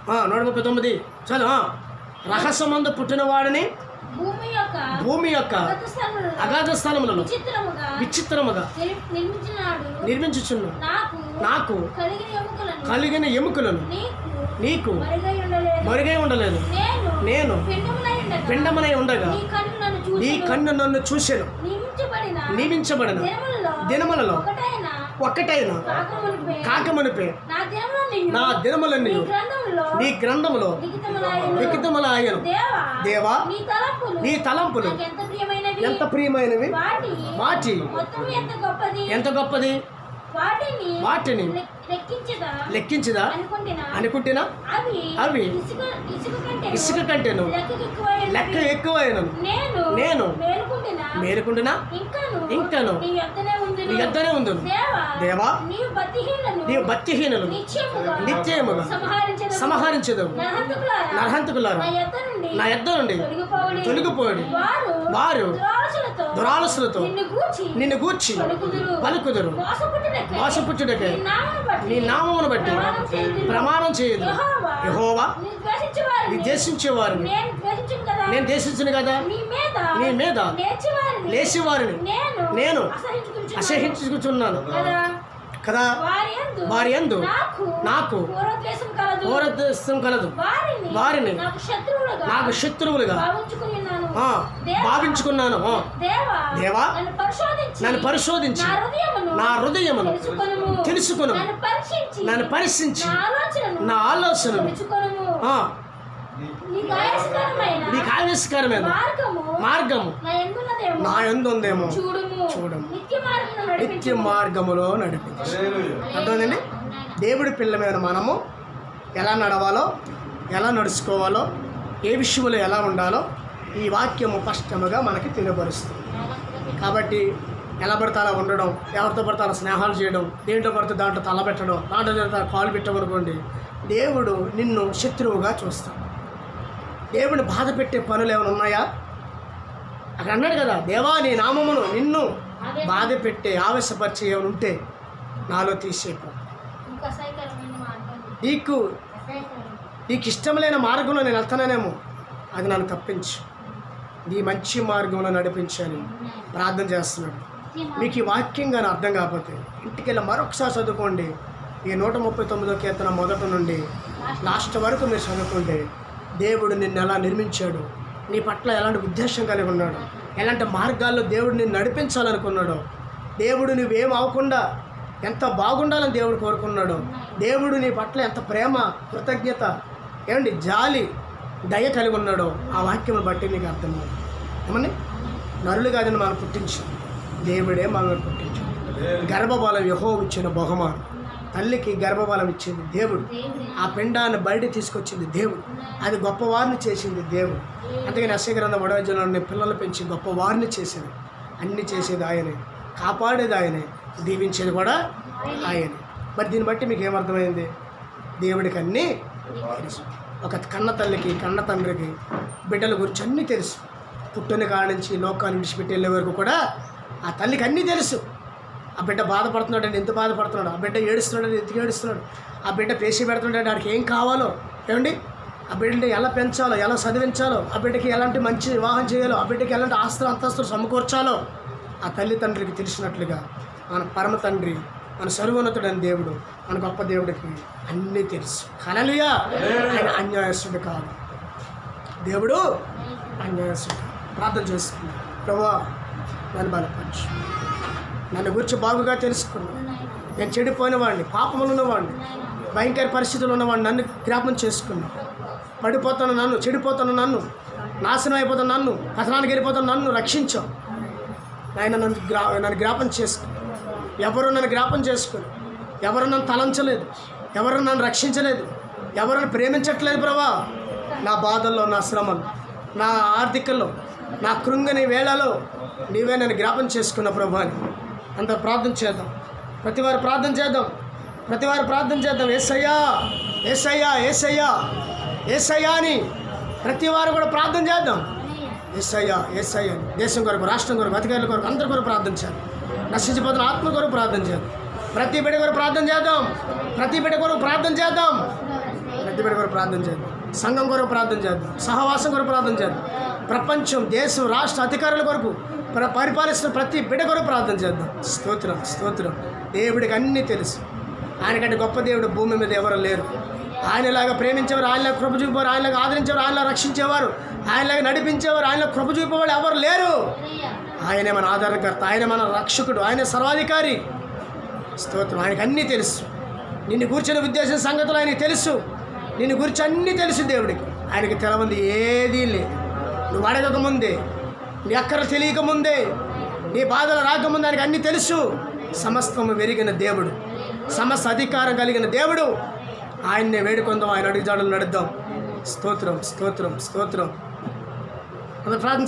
139 చదువు. రహస్యమందు పుట్టినవాడిని భూమి యొక్క అగాధ స్థలములలో విచిత్రముగా నిర్మించుచున్నాడు, నాకు కలిగిన ఎముకలను నీకు మరుగై ఉండలేదు. నేను పిండమనై ఉండగా నీ కన్ను నన్ను చూసెను. నియమించబడిన దినములలో ఒక్కటైన కాకమునిపే నా దినములన్నీ నీ గ్రంథములో లిఖితములాయను. దేవా, నీ తలంపులు ఎంత ప్రియమైనవి, వాటి ఎంత గొప్పది, వాటిని లెక్కించదా అనుకుంటున్నా అవి ఇసుక కంటేను లెక్క ఎక్కువైనను. నేను మేలుకుంటున్నా ఇంకను నీ యొద్దనే ఉందును. దేవా, నీవు భక్తిహీనులు నిత్యముగా సంహరించదు. నరహంతకులారా నా యొద్ద నుండి తొలగిపోయి వారు దురాలసులతో నిన్ను గూర్చి పలుకుదురు. మోసపుచ్చుటకే నీ నామమును బట్టి ప్రమాణం చేయదు. యెహోవా నీ దేశించేవారిని నేను దేశించను కదా, నీ మీద లేచివారిని నేను అసహించుకున్నాను కదా. వారి యందు నాకు పూర్వద్వేషం కలదు. వారిని నాకు శత్రువులుగా భావించుకున్నాను. దేవా, నన్ను పరిశోధించి నా హృదయమును తెలుసుకును. నన్ను పరీక్షించి నా ఆలోచనను నీకు ఆవిష్కరమైన మార్గము నా యందు ఉందేమో చూడము, నిత్య మార్గములో నడిపించు. అర్థమైందండి? దేవుడి పిల్లమైన మనము ఎలా నడవాలో, ఎలా నడుచుకోవాలో, ఏ విషయంలో ఎలా ఉండాలో ఈ వాక్యము స్పష్టముగా మనకి తెలియపరుస్తుంది. కాబట్టి ఎలా పడితే అలా ఉండడం, ఎవరితో పడితే అలా స్నేహాలు చేయడం, దేంట్లో పడితే దాంట్లో తలబెట్టడం, దాంట్లో కాలు పెట్టమనుకోండి, దేవుడు నిన్ను శత్రువుగా చూస్తాడు. దేవుడిని బాధ పెట్టే పనులు ఏమైనా ఉన్నాయా? అక్కడ అన్నాడు కదా, దేవా నీ నామమును నిన్ను బాధ పెట్టే ఆవేశపరిచే ఏమైనా ఉంటే నాలో తీసేపు. నీకు ఇష్టం లేని మార్గంలో నేను వెళ్తానేమో, అది నన్ను తప్పించు, నీ మంచి మార్గంలో నడిపించని ప్రార్థన చేస్తున్నాడు. మీకు ఈ వాక్యం కానీ అర్థం కాకపోతే ఇంటికి వెళ్ళి మరొకసారి చదువుకోండి. ఈ 139వ కీర్తన మొదటి నుండి లాస్ట్ వరకు మీరు చదువుకుంటే దేవుడు నిన్ను ఎలా నిర్మించాడు, నీ పట్ల ఎలాంటి ఉద్దేశం కలిగి ఉన్నాడు, ఎలాంటి మార్గాల్లో దేవుడు నిన్ను నడిపించాలనుకున్నాడో, దేవుడు నువ్వేం అవ్వకుండా ఎంత బాగుండాలని దేవుడు కోరుకున్నాడో, దేవుడు నీ పట్ల ఎంత ప్రేమ, కృతజ్ఞత, ఏమండి జాలి, దయ కలిగి ఉన్నాడో ఆ వాక్యమును బట్టి నీకు అర్థమవుతుంది. ఏమని నరులు కాదని మనం పుట్టించు, దేవుడే మనల్ని పుట్టించు. గర్భఫలం యెహోవా ఇచ్చిన బహుమానం. తల్లికి గర్భఫలం ఇచ్చింది దేవుడు, ఆ పిండాన్ని బయట తీసుకొచ్చింది దేవుడు, అది గొప్పవారిని చేసింది దేవుడు. అందుకని యెషయా గ్రంథం 3వ అధ్యాయంలో పిల్లలు పెంచి గొప్పవారిని చేసేది, అన్నీ చేసేది ఆయనే, కాపాడేది ఆయనే, దీవించేది కూడా ఆయనే. మరి దీన్ని బట్టి మీకు ఏమర్థమైంది? దేవుడికి అన్నీ తెలుసు. ఒక కన్న తల్లికి కన్న తండ్రికి బిడ్డల గురించి అన్నీ తెలుసు. పుట్టిన కాడ నుంచి లోకాన్ని విడిచిపెట్టి వెళ్ళే వరకు కూడా ఆ తల్లికి అన్నీ తెలుసు. ఆ బిడ్డ బాధపడుతున్నాడంటే ఎంత బాధపడుతున్నాడు, ఆ బిడ్డ ఏడుస్తున్నాడు ఎందుకు ఏడుస్తున్నాడు, ఆ బిడ్డ పేసి పెడుతున్నాడు వాడికి ఏం కావాలో, ఏమండి ఆ బిడ్డని ఎలా పెంచాలో, ఎలా చదివించాలో, ఆ బిడ్డకి ఎలాంటి మంచి వివాహం చేయాలో, ఆ బిడ్డకి ఎలాంటి ఆస్తులు అంతస్తులు సమకూర్చాలో ఆ తల్లిదండ్రులకి తెలిసినట్లుగా మన పరమ తండ్రి, మన సర్వోన్నతుడైన దేవుడు, మన గొప్ప దేవుడికి అన్నీ తెలుసు. హల్లెలూయా. ఆయన అన్యాయస్తుడు కాదు. దేవుడు ప్రార్థన చేసుకున్నాను. ప్రభువా నన్ను బలపరచు. నన్ను గురించి బాగుగా తెలుసుకున్నాను. నేను చెడిపోయిన వాడిని, పాపములు ఉన్నవాడిని, భయంకర పరిస్థితులు ఉన్నవాడిని. నన్ను జ్ఞాపం చేసుకున్నాను. పడిపోతాను నన్ను, చెడిపోతాను నన్ను, నాశనం అయిపోతాను నన్ను, పతనానికి వెళ్ళిపోతాను నన్ను రక్షించావు. ఆయన నన్ను జ్ఞాపం చేసుకుని, ఎవరు నన్ను జ్ఞాపం చేసుకుని, ఎవరు నన్ను తలంచలేదు, ఎవరు నన్ను రక్షించలేదు, ఎవరు నన్ను ప్రేమించట్లేదు ప్రభా. నా బాధల్లో, నా శ్రమలు, నా ఆర్థికల్లో, నా కృంగని వేళలో నీవే నన్ను జ్ఞాపం చేసుకున్న ప్రభా అని అంత ప్రార్థన చేద్దాం. ప్రతివారు ప్రార్థన చేద్దాం. ప్రతివారు ప్రార్థన చేద్దాం. యేసయ్యా యేసయ్యా యేసయ్యా యేసయ్యా అని ప్రతివారు కూడా ప్రార్థన చేద్దాం. యేసయ్యా యేసయ్యా అని దేశం కొరకు, రాష్ట్రం కొరకు, అధికారుల కొరకు, అందరి కొరకు ప్రార్థన చేద్దాం. నశించిపోతున్న ఆత్మ కొరకు ప్రార్థన చేద్దాం. ప్రతి బిడ్డ కొరకు ప్రార్థన చేద్దాం. ప్రతి బిడ్డ కొరకు ప్రార్థన చేద్దాం. ప్రతి బిడ్డ కొరకు ప్రార్థన చేద్దాం. సంఘం కొరకు ప్రార్థన చేద్దాం. సహవాసం కొరకు ప్రార్థన చేద్దాం. ప్రపంచం, దేశం, రాష్ట్ర అధికారుల కొరకు, పరిపాలిస్తున్న ప్రతి బిడ్డ కొరకు ప్రార్థన చేద్దాం. స్తోత్రం స్తోత్రం. దేవుడికి అన్నీ తెలుసు. ఆయనకంటే గొప్ప దేవుడు భూమి మీద ఎవరు లేరు. ఆయనలాగా ప్రేమించేవారు, ఆయనలాగా కృప చూపేవారు, ఆయనలాగా ఆదరించేవారు, ఆయనలా రక్షించేవారు, ఆయనలాగా నడిపించేవారు, ఆయనలో కృప చూపేవాళ్ళు ఎవరు లేరు. ఆయనే మన ఆధారకర్త, ఆయన మన రక్షకుడు, ఆయన సర్వాధికారి. స్తోత్రం. ఆయనకు అన్నీ తెలుసు. నిన్ను కూర్చొని ఉద్దేశం సంగతులు ఆయనకి తెలుసు. నిన్ను గురించి అన్నీ తెలుసు దేవుడికి. ఆయనకి తెలవంది ఏదీ లేదు. నువ్వు అడగకముందే, నీ అక్కర తెలియకముందే, నీ బాధలు రాకముందే ఆయనకి అన్నీ తెలుసు. సమస్తము వెరిగిన దేవుడు, సమస్త అధికారం కలిగిన దేవుడు. ఆయన్నే వేడుకొందాం, ఆయన అడుగుజాడలు నడుద్దాం. స్తోత్రం స్తోత్రం స్తోత్రం. ప్రార్థన